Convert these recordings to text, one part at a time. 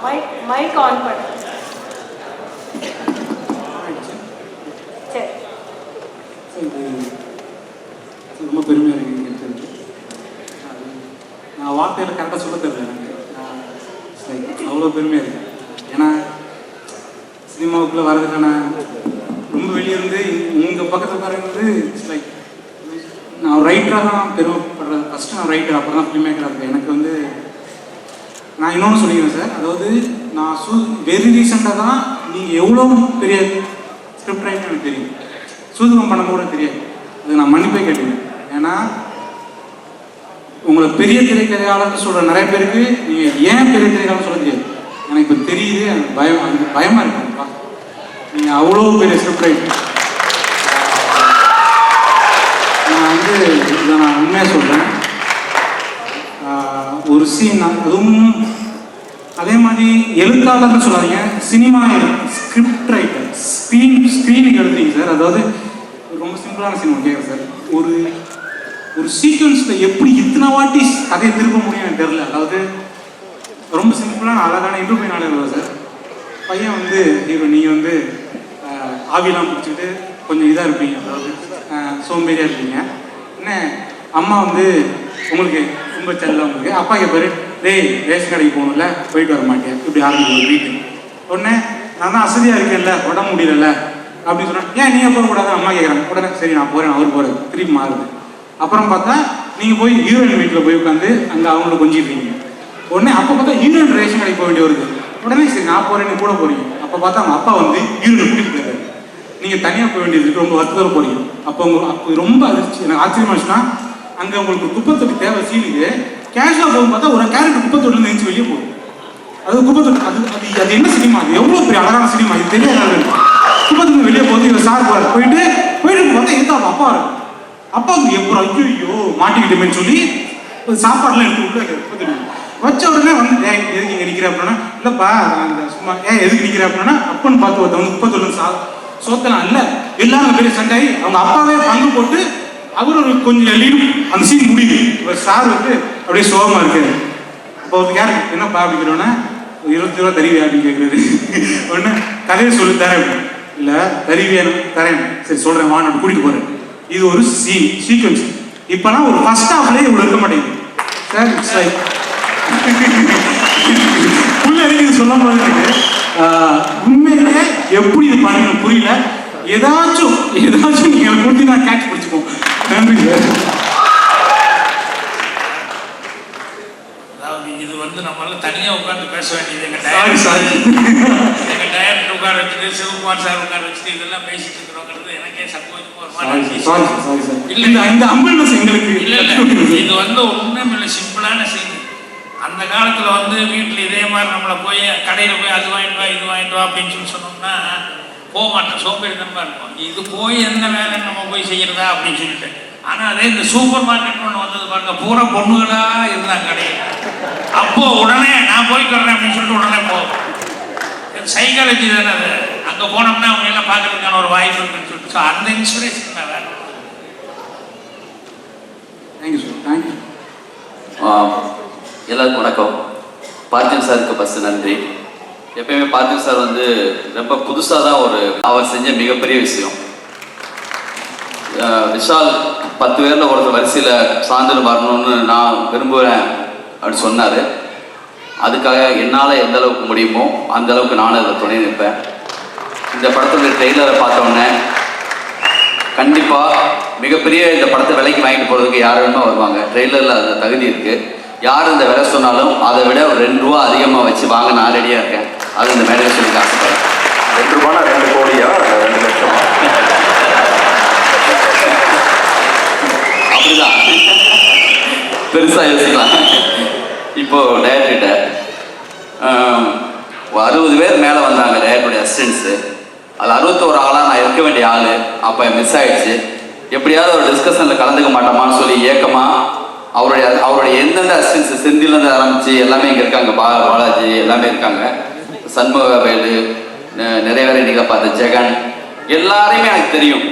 Mic on பண்ணு. சரி, ரொம்ப பெருமையாக இருக்குது எனக்கு. நான் வார்த்தையில் கரெக்டாக சொல்ல தெரியல எனக்கு. அவ்வளோ பெருமையாக இருக்குது. ஏன்னா சினிமாவுக்குள்ளே வர்றதுக்கான ரொம்ப வெளியிருந்து உங்கள் பக்கத்தில் வர்றது இட்ஸ் லைக் நான் ரைட்டராக தான் பெருமைப்படுறது. ஃபஸ்ட்டு நான் ரைட்டர், அப்புறம் தான் ஃபிலிம் மேக்கராக இருக்கேன். எனக்கு வந்து நான் இன்னொன்று சொல்லிக்கிறேன் சார். அதாவது நான் வெரி ரீசெண்டாக தான் நீங்கள் எவ்வளோ பெரிய ஸ்கிரிப்ட் ரைட்டர் எனக்கு தெரியும். சூதுகம் பண்ண கூட தெரியாது. அது நான் மன்னிப்பே கேட்டுக்கிறேன். ஏன்னா உங்களை பெரிய திரைக்கதையாளர்னு சொல்கிற நிறைய பேருக்கு நீங்கள் ஏன் பெரிய திரைக்கதையாளர் சொல்ல தெரியாது. எனக்கு இப்போ தெரியுது. எனக்கு பயமாக இருக்குப்பா. நீங்கள் அவ்வளோ பெரிய ஸ்கிரிப்ட் ரைட்டர். நான் வந்து இதை நான் உண்மையாக சொல்கிறேன். ஒரு சீன் அதுவும் அதே மாதிரி எழுத்தாளர்னு சொல்லாதீங்க, சினிமா ஸ்கிரிப்ட் ரைட்டர், ஸ்க்ரீனுக்கு எழுதுறீங்க சார். அதாவது ரொம்ப சிம்பிளான சீன் ஒன்று கேட்குறேன் சார். ஒரு சீக்வன்ஸில் எப்படி இத்தனை வாட்டி கதையை திருப்ப முடியும் எனக்கு தெரில. அதாவது ரொம்ப சிம்பிளான அழகான இன்டர்வியூ நாளே சார். பையன் வந்து ஹீரோ, நீங்கள் வந்து ஆவிலாம் பிடிச்சிக்கிட்டு கொஞ்சம் இதாக இருப்பீங்க, அதாவது சோம்பேறியாக இருப்பீங்க. என்ன அம்மா வந்து உங்களுக்கு ரொம்ப செல்ல உங்களுக்கு அப்பா கேட்பாரு, டேய் ரேஷன் கடைக்கு போகணும்ல, போயிட்டு வர மாட்டேன், இப்படி ஆரம்பிக்கும் வீட்டுக்கு. உடனே நான் தான் அசதியாக இருக்கேன்ல, உடம்பு முடியல அப்படின்னு சொன்னேன். ஏன் நீங்கள் போகக்கூடாது அம்மா கேட்குறாங்க. உடனே சரி நான் போகிறேன், அவர் போகிறது, திருப்பி மாறுது. அப்புறம் பார்த்தா நீங்கள் போய் ஹீரோயின் வீட்டில் போய் உட்காந்து அங்கே அவங்கள கொஞ்சிடுறீங்க. உடனே அப்போ பார்த்தா ஹீரோயின் ரேஷன் கடைக்கு போக வேண்டிய வருது. உடனே சரி நான் போகிறேன்னு கூட போகிறீங்க. அப்போ பார்த்தா அவங்க அப்பா வந்து ஹீரோயின் கூட்டிகிட்டு போயிருக்காரு. நீங்கள் தனியாக போக வேண்டியதுக்கு ரொம்ப வருத்தத்தில் போகிறீங்க. அப்போ ரொம்ப அதிர்ச்சி எனக்கு ஆச்சரியமாச்சுன்னா, அங்கே உங்களுக்கு குப்பத்தொட்டி தேவை சீனுக்கு கேஷுவலாக போகும் பார்த்தா ஒரு கேரக்டர் குப்பத்தொட்டில் நினைச்சு வெளியே போகும். அது குப்பத்தொட்டி அது என்ன சினிமா, அது எவ்வளோ பெரிய அழகான சினிமா, இது தெரியாது. குப்பத்துக்கு வெளியே போகுது, இவர் சார் போயிட்டு பார்த்தா எந்த அப்பா இருக்கு. அப்பா வந்து எப்போ ஐயோ மாட்டிக்கிட்டேன்னு சொல்லி சாப்பாடுலாம் எடுத்து விட்டு வச்ச உடனே வந்து எதுக்கு இங்கே நிற்கிற அப்படின்னா, இல்லைப்பா அந்த சும்மா எதுக்கு நிற்கிற அப்படின்னா, அப்பன்னு பார்த்து ஒருத்த வந்து குப்பத்தொட்டில் சோத்தலாம் இல்லை, எல்லாரும் பெரிய சண்டை. அவங்க அப்பாவே பங்கு போட்டு அவர் ஒரு கொஞ்சம் லீடும் அந்த சீன் முடியுது. இப்போ சார் வந்து அப்படியே சோகமாக இருக்காரு. அப்போ ஒரு யாரு என்னப்பா அப்படிங்கிறோன்னா, 20 ரூபா தருவியா அப்படின்னு கேட்குறாரு. ஒன்று கதையை சொல்லி தரேன், இல்லை தருவியா தரேன், சரி சொல்கிறேன் வான்னு கூட்டிகிட்டு போகிறேன். இது ஒரு சீக்வன்ஸ். இப்போலாம் ஒரு ஃபர்ஸ்ட் ஹாஃப்லேயே இவ்வளோ இருக்க மாட்டேங்குது சார். இட்ஸ் லைக் புள்ள இது சொல்லும் போது எனக்கு உண்மையிலே எப்படி இது பண்ணணும் புரியல. ஏதாச்சும் நீங்கள் கூட்டி நான் கேட்ச் பிடிச்சிப்போம். நன்றி சார். அதாவது இது வந்து நம்மளால தனியாக உட்காந்து பேச வேண்டியது. எங்கள் டைரக்டர் உட்கார வச்சுட்டு, சிவகுமார் சார் உட்கார வச்சுட்டு இதெல்லாம் பேசிட்டு இருக்கிறோங்கிறது எனக்கே சந்தோஷமா ஒரு மாதிரி. இல்லை இந்த அம்பல்னஸ் எங்களுக்கு இல்லை இது வந்து ஒன்றும் இல்லை, சிம்பிளான சீன். அந்த காலத்தில் வந்து வீட்டில் இதே மாதிரி நம்மளை போய் கடையில் போய் அது வாங்கிட்டு வா இது வாங்கிட்டு வா அப்படின்னு சொல்லி சொன்னோம்னா போக மாட்டோம், சோம்பேறித்தனமாக இருக்கும். இது போய் என்ன வேலை நம்ம போய் செய்யறதா அப்படின்னு சொல்லிட்டு. ஆனால் அதே இந்த சூப்பர் மார்க்கெட் ஒன்று வந்தது பாருங்க, பூரா பொண்ணுகளாக இருந்தாங்க கடையில். அப்போ உடனே நான் போயிட்டு வரேன் அப்படின்னு சொல்லிட்டு உடனே போகும். சைக்காலஜி தானே அது. அங்கே போனோம்னா அவங்க எல்லாம் பார்க்கறதுக்கான ஒரு வாய்ப்பு இருக்குன்னு சொல்லிட்டு. ஸோ அந்த இன்ஸ்பிரேஷன் தான் வேறு. Thank you sir. தேங்க்யூ. எல்லாருக்கும் வணக்கம். பார்த்திபன் சாருக்கு ஃபஸ்ட்டு நன்றி. எப்பயுமே பார்த்திபன் சார் வந்து ரொம்ப புதுசாக தான் அவர் செஞ்ச மிகப்பெரிய விஷயம். விஷால் 10 பேரில் ஒருத்தர் வரிசையில் சார்ந்து வரணும்னு நான் விரும்புகிறேன் அப்படின்னு சொன்னார். அதுக்காக என்னால் எந்த அளவுக்கு முடியுமோ அந்த அளவுக்கு நானும் அதை துணை நிற்பேன். இந்த படத்துடைய ட்ரெய்லரை பார்த்தோன்னே கண்டிப்பாக மிகப்பெரிய இந்த படத்தை விலைக்கு வாங்கிட்டு போகிறதுக்கு யார் வேணுமா வருவாங்க. ட்ரெய்லரில் அந்த தகுதி இருக்குது. யார் இந்த விலை சொன்னாலும் அதை விட ஒரு 2 ரூபா அதிகமாக வச்சு வாங்க நான் ரெடியாக இருக்கேன். அது இந்த மேடையில் சொல்லி ஆசைப்படுறேன். 2 ரூபானா 2 கோடியா 2 லட்சமா? அப்படிதான் பெருசாக யோசிக்கலாம். இப்போது டேரக்டர்கிட்ட 60 பேர் மேலே வந்தாங்க டேரக்டருடைய அசிஸ்டன்ஸு. அது 61 ஆளாக நான் இருக்க வேண்டிய ஆள். அப்போ மிஸ் ஆகிடுச்சு. எப்படியாவது ஒரு டிஸ்கஷனில் கலந்துக்க மாட்டோமான்னு சொல்லி ஏக்கமாக அவருடைய எந்தெந்த அசிஸ்டன்ஸ் செந்திலேருந்து ஆரம்பித்து எல்லாமே இங்கே இருக்காங்க. பாலாஜி எல்லாமே இருக்காங்க. சண்முகவேலு, நிறைய பேர் இன்றைக்கி பார்த்து ஜெகன் எல்லாரையுமே எனக்கு தெரியும்.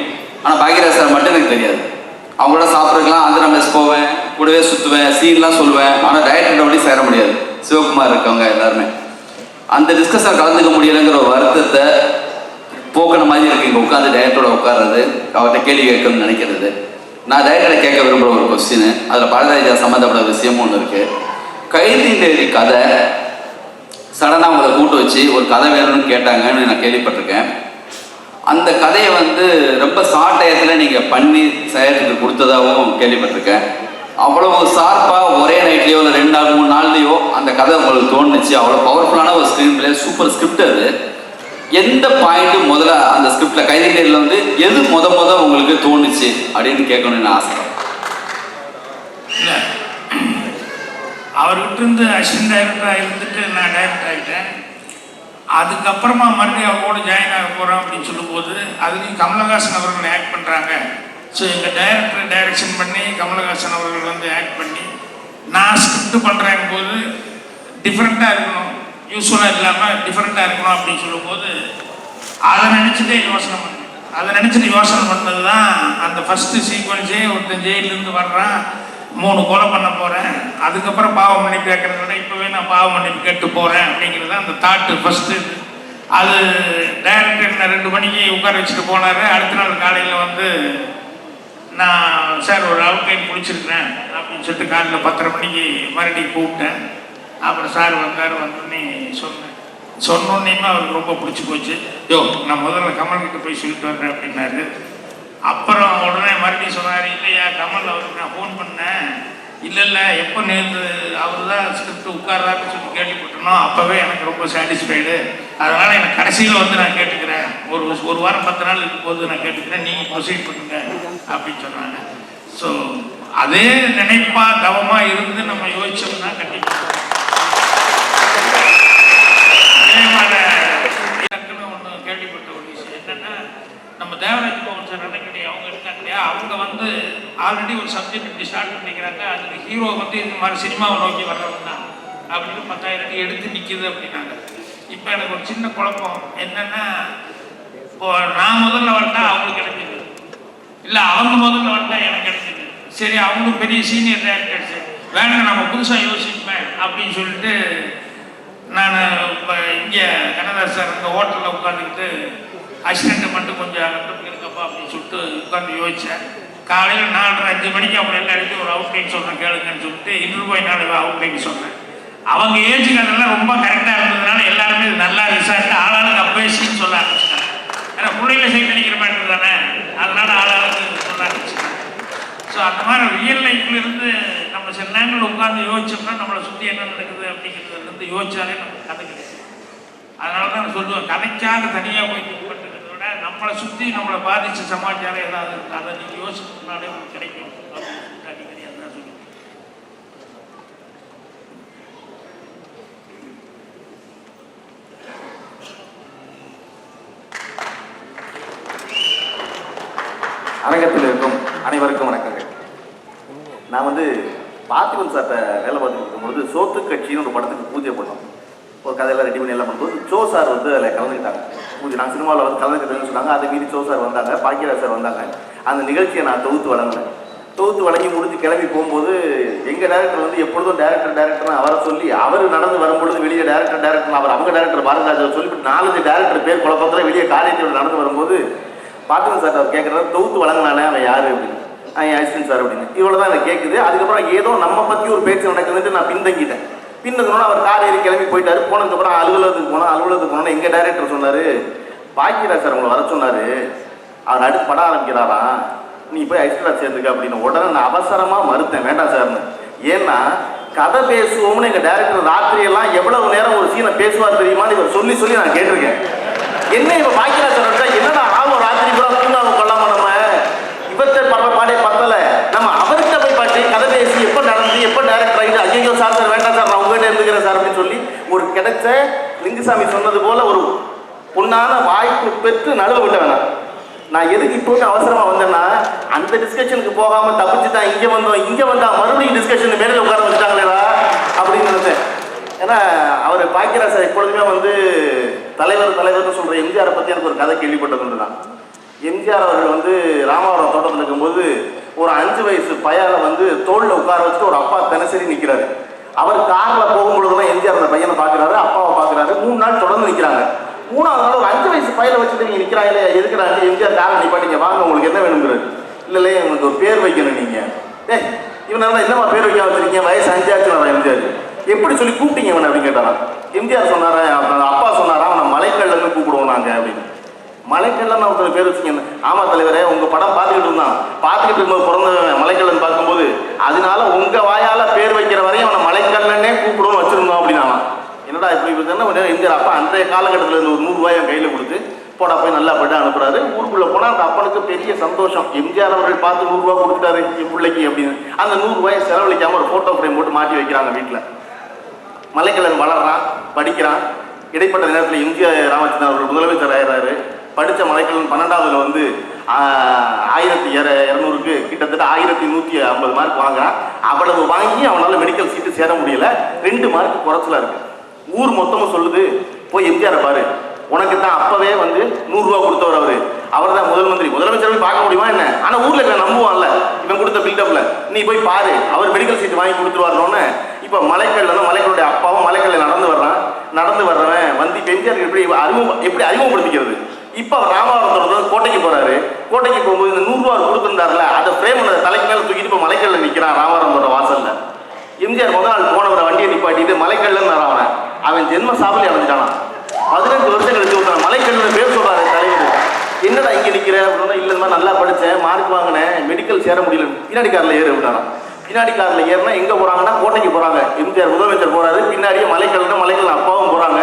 ஆனால் பாக்யராஜ் சார் மட்டும் எனக்கு தெரியாது. அவங்களோட சாப்பிட்றதுக்கெலாம் ஆந்திரா மெஸ் போவேன், கூடவே சுற்றுவேன், சீன்லாம் சொல்லுவேன். ஆனால் டைரக்டர் வழி சேர முடியாது. சிவகுமார் இருக்கவங்க எல்லாருமே அந்த டிஸ்கஷன் கலந்துக்க முடியலைங்கிற ஒரு வருத்தத்தை போக்கின மாதிரி இருக்கு. இங்கே உட்காந்து டைரக்டரோட உட்கார்றது, அவர்கிட்ட கேள்வி கேட்கணும்னு நினைக்கிறது. நான் டைரக்டரை கேட்க விரும்புகிற ஒரு கொஸ்டின், அதில் பாரதிராஜா சம்மந்தப்பட்ட விஷயம் ஒன்று இருக்குது. கைதிலேறி கதை சடனாக உங்களை கூட்டு வச்சு ஒரு கதை வேணும்னு கேட்டாங்கன்னு நான் கேள்விப்பட்டிருக்கேன். அந்த கதையை வந்து ரொம்ப ஷார்ட் டயத்தில் நீங்கள் பண்ணி செயலுக்கு கொடுத்ததாகவும் கேள்விப்பட்டிருக்கேன். அவ்வளவு ஷார்ப்பாக ஒரே நைட்லேயோ இல்லை 2 நாள் 3 நாள்லையோ அந்த கதை உங்களுக்கு தோணுச்சு. அவ்வளோ பவர்ஃபுல்லான ஒரு ஸ்க்ரீன் பிளே, சூப்பர் ஸ்கிரிப்ட். அது எந்த பாயிண்ட்டு முதல்ல அந்த ஸ்கிரிப்டில் கைதிலேறில் வந்து எது முத உங்களுக்கு தோணுச்சு அப்படின்னு கேட்கணும்னு ஆசைப்படுறேன். இல்லை, அவர்கிட்ட இருந்து அசிஸ்டன்ட் டைரக்டராக இருந்துட்டு நான் டைரக்டர் ஆகிட்டேன். அதுக்கப்புறமா மறுபடியும் அவரோட ஜாயின் ஆக போகிறோம் அப்படின்னு சொல்லும்போது அதுலேயும் கமலஹாசன் அவர்கள் ஆக்ட் பண்ணுறாங்க. ஸோ எங்கள் டைரக்டர் டைரக்ஷன் பண்ணி கமலஹாசன் அவர்கள் வந்து ஆக்ட் பண்ணி நான் ஸ்கிரிப்ட் பண்ணுறேன் போது டிஃப்ரெண்ட்டாக இருக்கணும், யூஸ்ஃபுல்லாக இல்லாமல் டிஃப்ரெண்ட்டாக இருக்கணும் அப்படின்னு சொல்லும்போது அதை நினச்சிட்டே யோசனை பண்ணேன். அதை நினச்சிட்டு யோசனை பண்ணது தான் அந்த ஃபஸ்ட்டு சீக்வன்ஸே. ஒருத்தன் ஜெயிலேருந்து வர்றான், 3 கொலை பண்ண போகிறேன், அதுக்கப்புறம் பாவ மன்னிப்பு கேட்கறத விட இப்போவே நான் பாவ மன்னிப்பு கேட்டு போகிறேன் அப்படிங்கிறது அந்த தாட்டு ஃபஸ்ட்டு. அது டைரக்டர் என்ன 2 மணிக்கு உட்கார வச்சுட்டு போனார். அடுத்த நாள் காலையில் வந்து நான் சார் ஒரு அவுட்லைன் பிடிச்சிருக்கிறேன் அப்படின்னு சொல்லிட்டு காலையில் 10:30 மணிக்கு மறுபடியும் கூப்பிட்டேன். அப்புறம் சார் வந்தார். வந்தோடனே சொன்னோன்னே அவருக்கு ரொம்ப பிடிச்சி போச்சு. நான் முதல்ல கமல்கிட்ட போய் சொல்லிட்டு வர்றேன் அப்படின்னாரு. அப்புறம் உடனே மறுபடியும் சொன்னார், இல்லையா கமல் அவருக்கு நான் ஃபோன் பண்ணேன், இல்லை எப்போ நேற்று அவர் தான் ஸ்கிரிப்ட் உட்கார்றாருன்னு சொல்லி கேள்விப்பட்டனோ அப்போவே எனக்கு ரொம்ப சாட்டிஸ்ஃபைடு. அதனால் எனக்கு கடைசியில் வந்து நான் கேட்டுக்கிறேன், ஒரு வாரம் 10 நாள் இருக்கும்போது நான் கேட்டுக்கிறேன், நீங்கள் ப்ரொசீட் பண்ணுங்க அப்படின்னு சொன்னாங்க. ஸோ அதே நினைப்பா தவமாக இருந்து நம்ம யோசிச்சோம்னா கண்டிப்பாக அதே மாதிரி ஒன்று கேள்விப்பட்ட ஒரு விஷயம் என்னென்னா, நம்ம தேவராஜ் பவன் சார் அன்னைக்கு அவங்க இருக்காங்க இல்லையா, அவங்க வந்து ஆல்ரெடி ஒரு சப்ஜெக்ட் இப்படி ஸ்டார்ட் பண்ணிக்கிறாங்க. அதுக்கு ஹீரோ வந்து இந்த மாதிரி சினிமாவை நோக்கி வர்றவங்க தான் அப்படின்னு 10,000 அடி எடுத்து நிற்கிது அப்படின்னாங்க. இப்போ எனக்கு ஒரு சின்ன குழப்பம் என்னென்னா, இப்போ நான் முதல்ல வந்துட்டா அவங்களுக்கு கிடைக்கிது, இல்லை அவங்க முதல்ல வந்துட்டா எனக்கு கிடைக்கிது. சரி, அவங்களுக்கு பெரிய சீனியர் டைரக்டர்ஸ் வேணுங்க, நம்ம புதுசாக யோசிப்பேன் அப்படின்னு சொல்லிட்டு நான் இப்போ இங்கே கனகராஜ் சார் இந்த ஹோட்டலில் உட்காந்துக்கிட்டு அசிஸ்டண்ட்டை மட்டும் கொஞ்சம் அங்கே இருக்கப்பா அப்படின்னு சொல்லிட்டு உட்காந்து யோசித்தேன். காலையில் 4:30-5 மணிக்கு அவங்க எல்லாம் எடுத்து ஒரு அவுட்லைன் சொல்கிறேன் கேளுங்கன்னு சொல்லிட்டு இன்டர்வியூ நாள் அவுட்லைன் சொன்னேன். அவங்க ஏஜுக்கு அதெல்லாம் ரொம்ப கரெக்டாக இருந்ததுனால எல்லாருமே இது நல்லா விசாரிட்டு ஆளாளுக்கு அப்பவே சீன் சொல்ல ஆரம்பிச்சிட்டாங்க. ஏன்னா பிள்ளைகளை சைட் அடிக்கிற மாதிரி தானே, அதனால ஆளாளுக்கு சொல்ல ஆரம்பிச்சிட்டாங்க. ஸோ அந்த மாதிரி ரியல் லைஃப்ல இருந்து நம்ம சில நேரங்கள் உட்காந்து யோசிச்சோம்னா நம்மளை சுற்றி என்ன நடக்குது அப்படிங்கிறதுலேருந்து யோசிச்சாலே நமக்கு கதை கிடைக்கும். அதனால தான் நான் சொல்லுவேன், கதைக்காக தனியாக போய் திங்க் பண்ணுறதை விட நம்மளை சுற்றி நம்மளை பாதித்த சமாச்சாரம் ஏதாவது இருக்குது, அதை நீங்கள் யோசிச்சோம்னாலே உங்களுக்கு கிடைக்கும் அப்படின்னு அடிக்கடி அதான் சொல்லுவேன். அரங்கத்தில் இருக்கும் அனைவருக்கும் வணக்கங்கள். நான் வந்து பார்த்திபன் சார்ட்ட வேலை பார்த்துட்டு இருக்கும்போது சோத்து கட்சின்னு ஒரு படத்துக்கு பூஜை பண்ணோம். ஒரு கதையெல்லாம் ரெடி பண்ணி எல்லாம் பண்ணும்போது சோ சார் வந்து அதில் கலந்துக்கிட்டாங்க. பூஜை நான் சினிமாவில் வந்து கலந்துக்கிட்டேன்னு சொன்னாங்க. அதை மீறி சோ சார் வந்தாங்க, பாக்கியராஜ் சார் வந்தாங்க. அந்த நிகழ்ச்சியை நான் தொகுத்து வழங்கி முடிஞ்சு கிளம்பி போகும்போது எங்கள் டேரக்டர் வந்து எப்பொழுதும் டேரக்டர்னு அவரை சொல்லி அவர் நடந்து வரும்பொழுது வெளியே டேரக்டர் அவங்க டேரக்டர் பாரதிராஜாவை சொல்லிவிட்டு 4-5 டேரக்டர் பேர் குழப்பத்தில் வெளியே காரியத்தில் நடந்து வரும்போது பார்த்திபன் சார் அவர் கேட்குறாரு, தொகுத்து வழங்கினானே அவன் யார் அப்படின்னு. என் அசிஸ்டன்ட் சார் அப்படின்னு. இவ்வளோ தான் எனக்கு கேட்குது. அதுக்கப்புறம் ஏதோ நம்ம பற்றி ஒரு பேச்சு நடக்குதுன்ட்டு நான் பின்தங்கிட்டேன். பின்னதுனால அவர் கார் ஏறி கிளம்பி போயிட்டாரு. போனதுக்கப்புறம் அலுவலகத்துக்கு போனால் எங்கள் டைரக்டர் சொன்னார், பாக்கியராஜ் சார் உங்களை வர சொன்னார், அவர் அடுத்து படம் ஆரம்பிக்கிறாராம், நீ போய் அசிஸ்டன்ட் சேர்ந்துக்க அப்படின்னு. உடனே நான் அவசரமாக மறுத்தேன், வேண்டாம் சார்னு. ஏன்னா கதை பேசுவோம்னு எங்கள் டைரக்டர் ராத்திரியெல்லாம் எவ்வளவு நேரம் ஒரு சீனை பேசுவார் தெரியுமான்னு இவர் சொல்லி நான் கேட்டிருக்கேன். என்ன இப்போ பாக்கியராஜ் சார் என்னடா ஆகும் ராத்திரி கூட தூங்காம கொள்ளாம நம்ம இவர்கிட்ட பாடே பத்தல, நம்ம அவர்கிட்ட போய் பாட்டு கதை பேசி எப்போ நடந்து எப்போ டைரக்டர் ஆகிட்டு ஐயோ சார் வேண்டாம் சார் நான் உங்கள்கிட்ட இருந்துக்கிறேன் சார் அப்படின்னு சொல்லி ஒரு கிடைச்ச லிங்குசாமி சொன்னது போல ஒரு பொண்ணான வாய்ப்பு பெற்று நடுவு விட்ட வேணாம். நான் எதுக்கு இப்போ அவசரமாக வந்தேன்னா அந்த டிஸ்கஷனுக்கு போகாமல் தப்பிச்சுட்டான், இங்கே வந்தா மறுபடியும் டிஸ்கஷன் மேலே உட்கார வச்சுட்டாங்களேடா அப்படின்னு நினைச்சேன். ஏன்னா அவர் பாக்கியராஜ் சார் எப்பொழுதுமே வந்து தலைவர்னு சொல்கிற எம்ஜிஆரை பற்றி எனக்கு ஒரு கதை கேள்விப்பட்டது தான். எம்ஜிஆர் அவர்கள் வந்து ராமாவரம் தோட்டத்தில் இருக்கும்போது ஒரு 5 வயசு பையனை வந்து தோளில் உட்கார வச்சுட்டு ஒரு அப்பா தினசரி நிற்கிறாரு. அவர் காரில் போகும்பொழுதுலாம் எம்ஜிஆர் அந்த பையனை பார்க்குறாரு, அப்பாவை பார்க்குறாரு. 3 நாள் தொடர்ந்து நிற்கிறாங்க. 3வது நாள் ஒரு 5 வயசு பையனை வச்சுட்டு நீங்கள் நிற்கிறாங்களே எதுக்குறாங்க? எம்ஜிஆர் காரை நிப்பாட்டிங்க, வாங்க உங்களுக்கு என்ன வேணுங்கிறது. இல்லை உங்களுக்கு ஒரு பேர் வைக்கணும் நீங்கள். இவனால என்னம்மா பேர் வைக்க வச்சிருக்கீங்க? வயசு 5 ஆச்சு எம்ஜிஆர். எப்படி சொல்லி கூப்பிட்டீங்க அவனை அப்படின்னு கேட்டாரான். எம்ஜிஆர் சொன்னாரா, அப்பா சொன்னாரா, அவனை மலைக்கல்லன்னு கூப்பிடுவோம் நாங்கள் அப்படின்னு. மலைக்கல்லன்னு ஒருத்தர் பேர் வச்சுங்க. ஆமாம் தலைவரே, உங்கள் படம் பார்த்துக்கிட்டு இருந்தான், பார்த்துக்கிட்டு இருக்கும்போது பிறந்தவன் மலைக்கல்லன் பார்க்கும்போது அதனால உங்கள் வாயால் பேர் வைக்கிற வரையும் அவனை மலைக்கல்லன்னே கூப்பிடுவோம் வச்சுருந்தோம் அப்படின்னா. என்னடா இப்படி இருந்தால் எம்ஜிஆர் அப்பா அன்றைய காலகட்டத்தில் இருந்து ஒரு 100 ரூபாயை கையில் கொடுத்து போடா போய் நல்லா போய்ட்டு அனுப்புறாரு. ஊருக்குள்ளே போனால் அந்த அப்பனுக்கு பெரிய சந்தோஷம். எம்ஜிஆர் அவர்கள் பார்த்து 100 ரூபா கொடுத்துட்டாரு என் பிள்ளைக்கு அப்படின்னு. அந்த 100 ரூபாயை செலவழிக்காமல் ஒரு ஃபோட்டோ ஃப்ரேம் போட்டு மாட்டி வைக்கிறாங்க வீட்டில். மலைக்கல்லன் வளர்றான், படிக்கிறான். இடைப்பட்ட நேரத்தில் எம்ஜிஆர் ராமச்சந்திரன் அவர்கள் முதலமைச்சர் ஆகிறாரு. படித்த மலைக்கல்லன் 12வதுல வந்து 1200க்கு கிட்டத்தட்ட 1150 மார்க் வாங்குறான். அவ்வளவு வாங்கி அவனால் மெடிக்கல் சீட்டு சேர முடியல. 2 மார்க் குறைச்சலா இருக்கு. ஊர் மொத்தமும் சொல்லுது, போய் எம்ஜிஆரை பாரு, உனக்கு தான் அப்பவே வந்து 100 ரூபா கொடுத்தவர் அவர் தான் முதலமைச்சர் போய் பார்க்க முடியுமா என்ன? ஆனால் ஊரில் இவன் நம்புவான்ல, இவன் கொடுத்த பில்டப்ல நீ போய் பாரு, அவர் மெடிக்கல் சீட்டு வாங்கி கொடுத்துருவாருன்னு. இப்போ மலைக்கல்லுடைய அப்பாவும் மலைக்கல்ல நடந்து வர்றவன் வந்து இப்போ எம்ஜிஆர் எப்படி அறிமுகப்படுத்திக்கிறது? இப்போ அவர் ராமநாதபுரத்தோட கோட்டைக்கு போறாரு. கோட்டைக்கு போகும்போது இந்த 100 ரூபா கொடுத்துருந்தாருல, அதை ஃப்ரேம் தலைக்கு மேலே தூக்கிட்டு இப்போ மலைக்கல்ல நிற்கிறான் ராமநாதபுரத்தோட வாசல்ல. எம்ஜிஆர் முதல் நாள் போனவரை வண்டியை நிப்பாட்டிட்டு மலைக்கல்லன்னு அவன் ஜென்ம சாபலி அடைஞ்சிட்டானா. 15 வருஷம் கழிச்சு ஒருத்தன் மலைக்கல்லுன்னு பேர் சொல்றாரு தலைவர். என்னடா இங்கே நிற்கிற அப்படின்னா, இல்லை இந்த மாதிரி நல்லா படித்தேன், மார்க் வாங்கினேன், மெடிக்கல் சேர முடியல, பின்னாடி காரில் ஏறு விட்டாரான். பின்னாடி காரில் ஏறினா எங்கே போகிறாங்கன்னா கோட்டைக்கு போகிறாங்க. எம்ஜிஆர் முதலமைச்சர் போகிறாரு, பின்னாடியே மலைக்கல்லன் அப்பாவும் போகிறாங்க.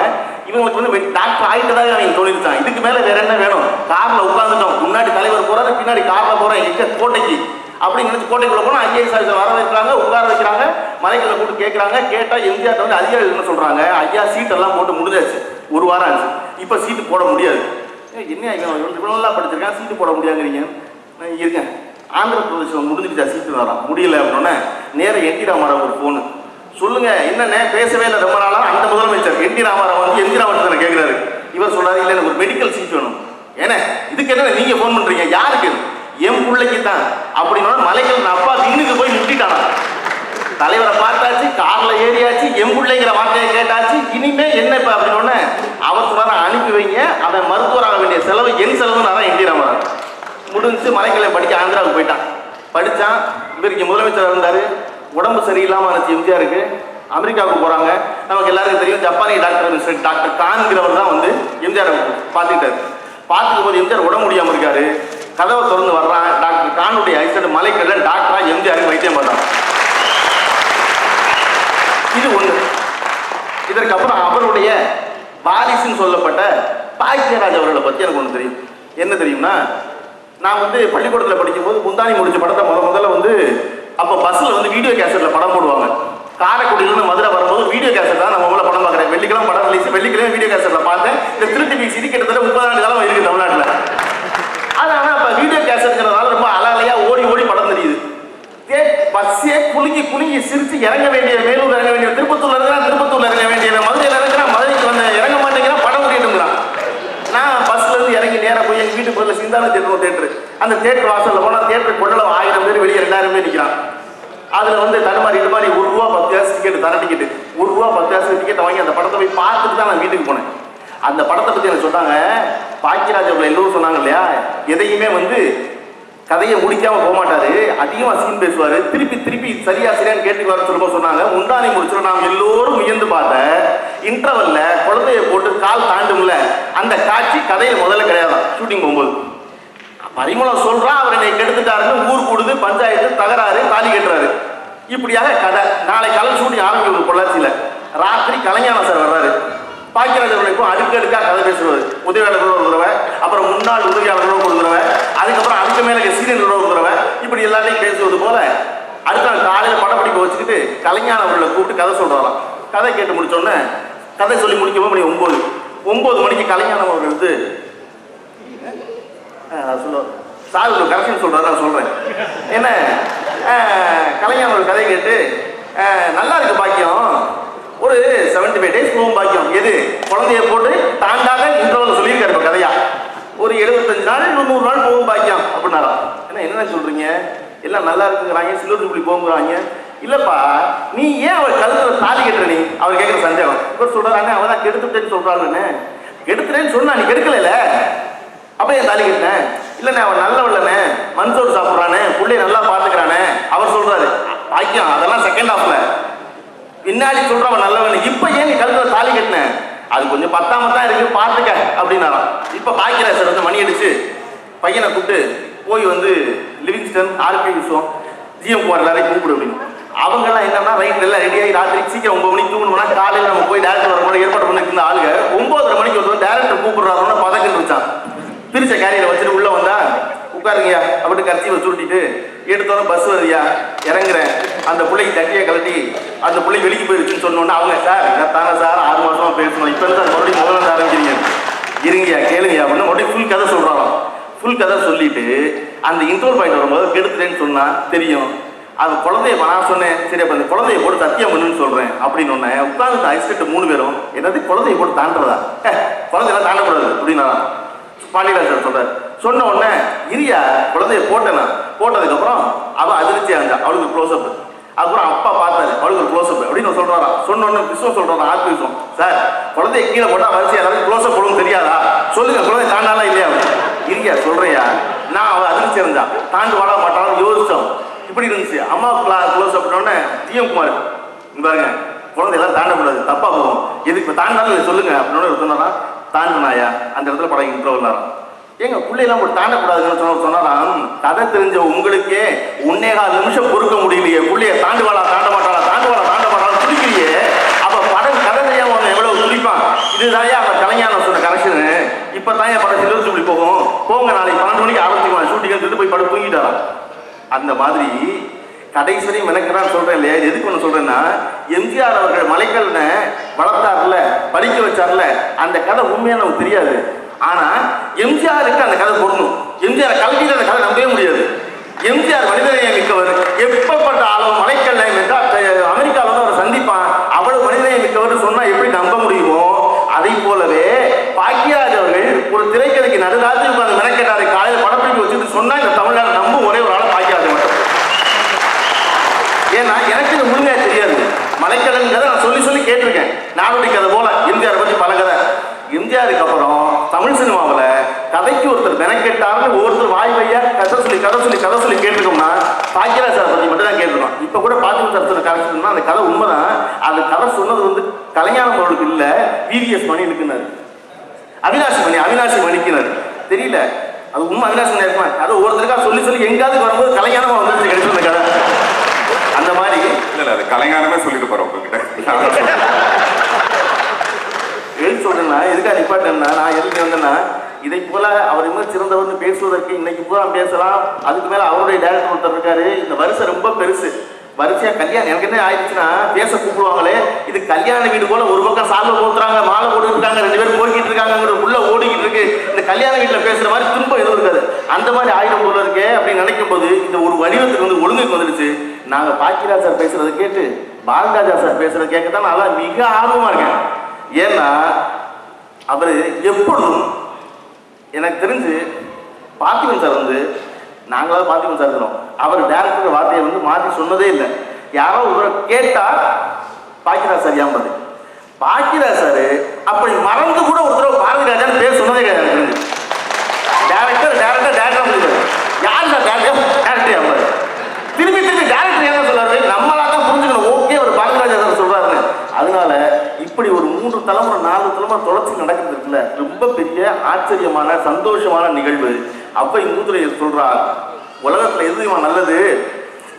இவங்களுக்கு வந்து டாக்டர் ஆகிட்டதாக அவங்க தோணிருச்சான். இதுக்கு மேலே வேற என்ன வேணும்? காரில் உட்காந்துட்டோம், முன்னாடி தலைவர் போகிறாரு, பின்னாடி காரில் போகிறேன் எங்கே கோட்டைக்கு அப்படின்னு நினச்சி கோட்டைக்குள்ளே போனால் ஐஏஎஸ் ஆஃபீஸர் வர வைக்கிறாங்க, உட்கார வைக்கிறாங்க. மலைக்கல்ல கூட்டு கேட்குறாங்க. கேட்டால் எம்ஜிஆர் வந்து அதிகாரிகள் என்ன சொல்கிறாங்க, ஐயா சீட்டெல்லாம் போட்டு முடிஞ்சாச்சு, 1 வாரம் ஆச்சு, இப்போ சீட்டு போட முடியாது. என்ன இவ்வளோலாம் படிச்சிருக்கேன், சீட்டு போட முடியாங்கிறீங்க. இருக்கேன், ஆந்திர பிரதேசம் முடிஞ்சிருச்சா சீட்டு வரான், முடியல அப்படின்னோடனே நேரம் என்டி ராமாராவ் ஒரு ஃபோனு. சொல்லுங்க என்னென்ன பேசவே இல்லை ரொம்ப நாளாக. அந்த முதலமைச்சர் என்டி ராமாராவ் வந்து எம்ஜி ராமச்சந்திரன் கேட்குறாரு. இவர் சொல்றாரு, இல்லை எனக்கு ஒரு மெடிக்கல் சீட் வேணும். ஏன்னா இதுக்கு என்ன நீங்கள் ஃபோன் பண்ணுறீங்க? யாருக்கு? என் பிள்ளைக்கு தான் அப்படின்னா. மலைக்கல் அப்பா இன்னுக்கு போய் முட்டிட்டானா. தலைவரை பார்த்தாச்சு, காரில் ஏறியாச்சு, என் பிள்ளைங்கிற வார்த்தையை கேட்டாச்சு, இனிமே என்ன இப்போ அப்படின்னோடனே அவர் சொன்னார், அனுப்பி வைங்க, அவன் மருத்துவராக வேண்டிய செலவு என் செலவுன்னு என்டி ராமராவ். முடிஞ்சு மலைக்கல்லை படிக்க ஆந்திராவுக்கு போயிட்டான். படித்தான். இவருக்கு முதலமைச்சர் இருந்தார். உடம்பு சரியில்லாமல் இருந்துச்சு எம்ஜிஆருக்கு. அமெரிக்காவுக்கு போகிறாங்க. நமக்கு எல்லாருக்கும் தெரியும், ஜப்பானிய டாக்டர் கான்கிறவர் தான் வந்து எம்ஜிஆர் பார்த்துக்கிட்டாரு. பார்த்துக்கும் போது எம்ஜிஆர் உடம்பு முடியாமல் இருக்காரு. கதவை திறந்து வர்றான். டாக்டர் கானுடைய ஐசட் மலைக்கல்ல டாக்டரா எம்ஜிஆருக்கு வைத்தியம் பண்ணுறான். இது ஒன்று. இதற்கப்புறம் அவருடைய வாரிசுன்னு சொல்லப்பட்ட பாக்கியராஜ் அவர்களை பற்றி எனக்கு ஒன்று தெரியும். என்ன தெரியும்னா, நான் வந்து பள்ளிக்கூடத்தில் படிக்கும்போது முந்தானி முடிச்ச படத்தை முதல்ல வந்து அப்போ பஸ்ஸில் வந்து வீடியோ கேசட்டில் படம் போடுவாங்க. காரைக்குடியிலேருந்து மதுரை வரும்போது வீடியோ கேசட் தான் நான் முதல்ல படம் பார்க்குறேன். வெள்ளிக்கிழமை படம் ரிலீஸ், வெள்ளிக்கிழமை வீடியோ கேசட்டில் பார்த்தேன். இந்த திருட்டி சிடி கிட்டத்தட்ட 30 ஆண்டு காலம் இருக்குது தமிழ்நாட்டில். அது ஆனால் இப்போ வீடியோ கேசட்டுங்கிறதுனால ரொம்ப அலையாக ஓடி படம் தெரியுது. பஸ்ஸே குலுங்கி சிரித்து இறங்க வேண்டிய வேலூர் இறங்க வேண்டிய திருப்பத்தூர்ல இறங்க வேண்டிய மதுரையில் இருக்கிறான். மதுரைக்கு வந்து இறங்க மாட்டேங்கிறான், படம் ஓடிட்டுங்கிறான். நான் பஸ்ல இருந்து இறங்கி நேராக போய் எங்கள் வீட்டு பக்கத்தில் சிந்தான தேட்டர், அந்த தேட்டர் வாசலில் போனால் தேட்டர் கொண்டல 1000 பேர், வெளியே 2000 பேர் நிற்கிறான். அதில் வந்து தடுமாறி 1 ரூபா 10 காசு டிக்கெட், தர டிக்கெட்டு 1 ரூபா 10 காசு டிக்கெட்டை வாங்கி அந்த படத்தை போய் பார்த்துட்டு தான் நான் வீட்டுக்கு போனேன். அந்த படத்தை பற்றி எனக்கு சொன்னாங்க. பாக்கியராஜ் அவர்கள் எல்லோரும் சொன்னாங்க இல்லையா, எதையுமே வந்து கதையை முடிக்காமல் போக மாட்டாரு, அதிகமாக சீன் பேசுவார், திருப்பி சரியான்னு கேட்டு வர சொல்லும்போது சொன்னாங்க, முந்தானி முடிச்சுட்டு நாம் எல்லோரும் உயர்ந்து பார்த்த இன்டர்வல்ல குழந்தைய போட்டு கால் தாண்டும்ல, அந்த காட்சி கதையில் முதல்ல கிடையாது. ஷூட்டிங் போகும்போது பரிமளம் சொல்றா, அவர் என்னை கெடுத்துட்டாருன்னு ஊர் கூடுது, பஞ்சாயத்து தகராறு, தாலி கட்டுறாரு. இப்படியாக கதை. நாளை காலம் ஷூட்டிங் ஆரம்பிக்கும் பொள்ளாச்சியில். ராத்திரி கலைஞான சார் வர்றாரு. பாக்கியராஜ் அவர்களுக்கும் அடுக்கடுக்காக கதை பேசுவார். உதவியாளர்களோட ஒரு தடவை, அப்புறம் முன்னாள் உதவியாளர்களோட ஒரு தடவை, அதுக்கப்புறம் அதுக்கு மேலே சீனியர்களோட ஒரு தடவை, இப்படி எல்லாத்தையும் பேசுவது போல அடுத்த நாள் காலையில் படம் படிக்க வச்சுக்கிட்டு கலைஞான அவர்களை கூப்பிட்டு கதை சொல்றாராம். கதை கேட்டு முடிச்சோடனே கதை சொல்லி முடிக்கும் மணி 9 மணிக்கு கலைஞான அவர்கள் வந்து சொல்லுவார். சார் ஒரு கரெக்ஷன் சொல்றாரு, நான் சொல்றேன். என்ன கலைஞான ஒரு கதை கேட்டு, நல்லா இருக்கு பாக்கியம், ஒரு 75 days போகும் பாக்கியம். எது குழந்தைய போட்டு தாண்டாத இன்டர்வல் சொல்லியிருக்காரு இப்போ கதையா. ஒரு 75 நாள் 100 நாள் போகும் பாக்கியம் அப்படின்னாரா. என்ன சொல்றீங்க, எல்லாம் நல்லா இருக்குங்கிறாங்க, சில்வர் ஜூப்ளி போங்கிறாங்க, இல்லப்பா நீ ஏன் அவர் கழுத்துல தாலி கட்டுற நீ அவர் கேட்குற சந்தேகம். இவர் சொல்றாங்க அவன் தான் கெடுத்துட்டேன்னு சொல்றாருன்னு. கெடுத்துட்டேன்னு சொன்னா நீ கெடுக்கல அப்ப ஏன் தாலி கட்டினேன்? இல்லண்ணே அவன் நல்லவள்ளனே மண்சோறு சாப்பிட்றானே பிள்ளைய நல்லா பார்த்துக்கிறானே அவர் சொல்றாரு. பாக்கியம் அதெல்லாம் செகண்ட் ஹாஃப்ல. பின்னாடி சொல்ற அவன் நல்லவன். இப்ப ஏன் நீ கழுத்துல தாலி கட்டின? அது கொஞ்சம் பத்தாம தான் இருக்கு பார்த்துக்க அப்படின்னாராம். இப்ப பாக்கியராஜர் வந்து மணி அடிச்சு பையனை கூப்பிட்டு போய் வந்து லிவிங்ஸ்டன் ஆர்கே விஸ்வம் ஜிஎம் குமார் எல்லாரையும் கூப்பிடு அப்படின்னு. அவங்கெல்லாம் என்னன்னா ரைட் எல்லாம் ரெடியாகி ராத்திரி சீக்கிரம் 9 மணிக்கு தூங்கணும்னா காலையில் நம்ம போய் டேரக்டர் வரணும் ஏற்பாடு பண்ணிட்டு இருந்த ஆளுங்க 9:30 மணிக்கு வந்து டேரக்டர் கூப்பிடுறாருன்னா பதக்கிட்டு வச்சான். பிரிச்ச கேரியரை வச்சுட்டு உள்ள வந்தா உட்காருங்கய்யா அப்படின்னு கட்சியை சுருட்டிட்டு எடுத்தோன்னு பஸ் வருதியா இறங்குறேன். அந்த பிள்ளைக்கு தட்டியை கலட்டி அந்த பிள்ளை வெளிக்கு போயிருச்சுன்னு சொன்னோன்னா அவங்க சார் தானே சார் 6 மாசமா பேசணும் இப்போ சார் மறுபடியும் முதல்ல ஆரம்பிக்கிறீங்க இருங்கய்யா கேளுங்கய்யா அப்படின்னு மறுபடியும் ஃபுல் கதை சொல்றாங்க. ஃபுல் கதை சொல்லிட்டு அந்த இன்ட்ரோல் பாயிண்ட் வரும்போது கெடுத்துட்டேன்னு சொன்னா தெரியும். அது குழந்தைய நான் சொன்னேன் சரி அப்போ அந்த குழந்தைய போட்டு சத்தியம் பண்ணுன்னு சொல்றேன் அப்படின்னு ஒன்று உட்காந்து ஐஸ்கட்டு 3 பேரும் என்னது குழந்தைய போட்டு தாண்டறதா குழந்தையெல்லாம் தாண்டக்கூடாது அப்படின்னா பாண்டியராஜர் சொல்றாரு. சொன்ன உடனே இரியா குழந்தைய போட்டேனா போட்டதுக்கப்புறம் அவள் அதிர்ச்சியா இருந்தா அவளுக்கு க்ளோஸ்அப். அதுக்கப்புறம் அப்பா பார்த்தாரு அவளுக்கு ஒரு க்ளோஸ்அப் அப்படின்னு சொல்றாராம். சொன்ன உடனே விஸ்வம் சொல்றாரா ஆர்பி விஸ்வம் சார் குழந்தைய கீழே போட்டா வரிசையா எல்லாரும் க்ளோஸ்அப் போடவும் தெரியாதா சொல்லுங்க குழந்தை தாண்டாலாம் இல்லையா இரியா சொல்றியா நான் அவள் அதிர்ச்சி இருந்தா தாண்டு வாழ மாட்டாலும் யோசிச்சோம் இப்படி இருந்துச்சு. அம்மா க்ளோஸ் அப்படின்னோடனே ஜிஎம் குமார் பாருங்க குழந்தையெல்லாம் தாண்டக்கூடாது தப்பா போகும் எதுக்கு தாண்டாலும் சொல்லுங்க அப்படின்னு சொன்னாரா தாண்டினாயா அந்த இடத்துல படம் இன்ட்ரோவ் எங்க பிள்ளையெல்லாம் போட்டு தாண்டக்கூடாதுன்னு சொன்னாராம். கதை தெரிஞ்ச உங்களுக்கே 1.25 நிமிஷம் பொறுக்க முடியலையே பிள்ளைய தாண்டுவாளா தாண்ட மாட்டாளா தாண்டுவாளா தாண்ட மாட்டாளா துடிக்கிறியே அப்ப படம் கதை தெரியாம அவன் எவ்வளவு துடிப்பான். இதுதான் அவன் கலைஞான சொன்ன கனெக்ஷனு. இப்பதான் என் படம் சிலர் சொல்லி போங்க நாளைக்கு 12 மணிக்கு ஆரம்பிச்சுக்கலாம் ஷூட்டிங் சொல்லிட்டு போய் படம் தூங்கிட்டாராம். அந்த மாதிரி கடைசி வரையும் மெனக்கிறான்னு சொல்றேன் இல்லையா எதுக்கு ஒன்று சொல்றேன்னா எம்ஜிஆர் அவர்கள் மலைக்கல்னை வளர்த்தார்ல படிக்க வச்சார்ல அந்த கதை உண்மையா நமக்கு தெரியாது. ஆனா எம்ஜிஆருக்கு அந்த கதை பொருந்தும். எம்ஜிஆர் கல்வியில் அந்த கதை நம்பவே முடியாது. எம்ஜிஆர் மனிதநேயம் மிக்கவர் எப்பப்பட்ட அளவு மலைக்கல்லை அமெரிக்காவில் வந்து அவர் சந்திப்பான் அவ்வளவு மனிதநேயம் மிக்கவர் சொன்னா எப்படி நம்ப முடியுமோ அதை போலவே பாக்கியராஜ் அவர்கள் ஒரு திரைக்கதைக்கு நடுராத்திரி உட்கார்ந்து மெனக்கெட்டாரை காலையில் படப்பிடிக்க வச்சுட்டு சொன்னா இந்த தமிழ்நாடு நம்பும் ஒரே ஒரு ஆள் பாக்கியராஜ் மட்டும். ஏன்னா எனக்கு இது முழுமையா தெரியாது. மலைக்கடல் கதை நான் சொல்லி கேட்டிருக்கேன். நாடோடி கதை போல எம்ஜிஆர் பற்றி பல கதை. எம்ஜிஆருக்கு அப்புறம் தமிழ் சினிமாவில் கதைக்கு ஒருத்தர் மெனக்கெட்டார்னு ஒவ்வொருத்தர் வாய் வையா கதை சொல்லி கேட்டிருக்கோம்னா பாக்கியராஜ் சார் பற்றி மட்டும் தான் கேட்டிருக்கோம். இப்போ கூட பாக்கியராஜ் சார் கதை அந்த கதை உண்மைதான். அது கதை சொன்னது வந்து கலைஞானம் அவர்களுக்கு இல்லை விவிஎஸ் மணி இருக்குன்னாரு அவினாசி மணிக்குனாரு தெரியல அது உண்மை அவினாசி மணி இருக்குமா அதை ஒவ்வொருத்தருக்கா சொல்லி எங்காவது வரும்போது கலைஞானமா வந்துருச்சு கிடைச்சது அந்த கதை. அந்த மாதிரி இல்ல அது கலைஞானமே சொல்லிட்டு போறோம் உங்ககிட்ட எழுதி சொல்றேன்னா எதுக்காக நிப்பாட்டேன்னா நான் எழுதி வந்தேன்னா இதை போல அவர் இன்னும் சிறந்தவர்னு பேசுவதற்கு இன்னைக்கு பூரா பேசலாம். அதுக்கு மேல அவருடைய டைரக்டர் ஒருத்தர் இருக்காரு. இந்த வரிசை ரொம்ப பெருசு. வரிசையா கல்யாணம் எனக்கு என்ன ஆயிடுச்சுன்னா பேச கூப்பிடுவாங்களே இது கல்யாண வீடு போல ஒரு பக்கம் சால்வை போட்டுறாங்க மாலை போட்டு இருக்காங்க 2 பேரும் போய்கிட்டு இருக்காங்க உள்ள ஓடிக்கிட்டு இருக்கு. இந்த கல்யாண வீட்டுல பேசுற மாதிரி திரும்ப எதுவும் இருக்காது. அந்த மாதிரி ஆயுதம் போல இருக்கே அப்படின்னு நினைக்கும் போது இந்த ஒரு வடிவத்துக்கு வந்து ஒழுங்குக்கு வந்துடுச்சு. நாங்க பாக்கியராஜ் சார் பேசுறதை கேட்டு பாரதிராஜா சார் பேசுறதை கேட்கத்தான் நான் மிக ஆர்வமா இருக்கேன். ஏன்னா அவர் எப்பொழுதும் எனக்கு தெரிஞ்சு பார்த்திபன் சார் வந்து நாங்களாவது பார்த்திபன் சார் இருக்கிறோம் அவர் டேரக்டர் வார்த்தையை வந்து மாற்றி சொன்னதே இல்லை. யாரோ ஒரு கேட்டா பாக்கியராஜ் சார் ஏம்பது பாக்கியராஜ் சார் அப்படி மறந்து கூட ஒரு தடவை பாரதிராஜான்னு பேர் சொன்னதே கிடையாது. எனக்கு தெரிஞ்சு டேரக்டர் யார் சார் டேரக்டர் ஏம்பது திருப்பி டேரக்டர் என்ன சொல்றாரு நம்மளா தான் புரிஞ்சுக்கணும் ஓகே ஒரு பாரதிராஜா சார் சொல்றாரு. அதனால இப்படி ஒரு 3 தலைமுறை 4 தலைமுறை தொடர்ச்சி நடக்கிறது இருக்குல்ல ரொம்ப பெரிய ஆச்சரியமான சந்தோஷமான நிகழ்வு. அப்ப மூதுரை சொல்றார் உலகத்துல எது நல்லது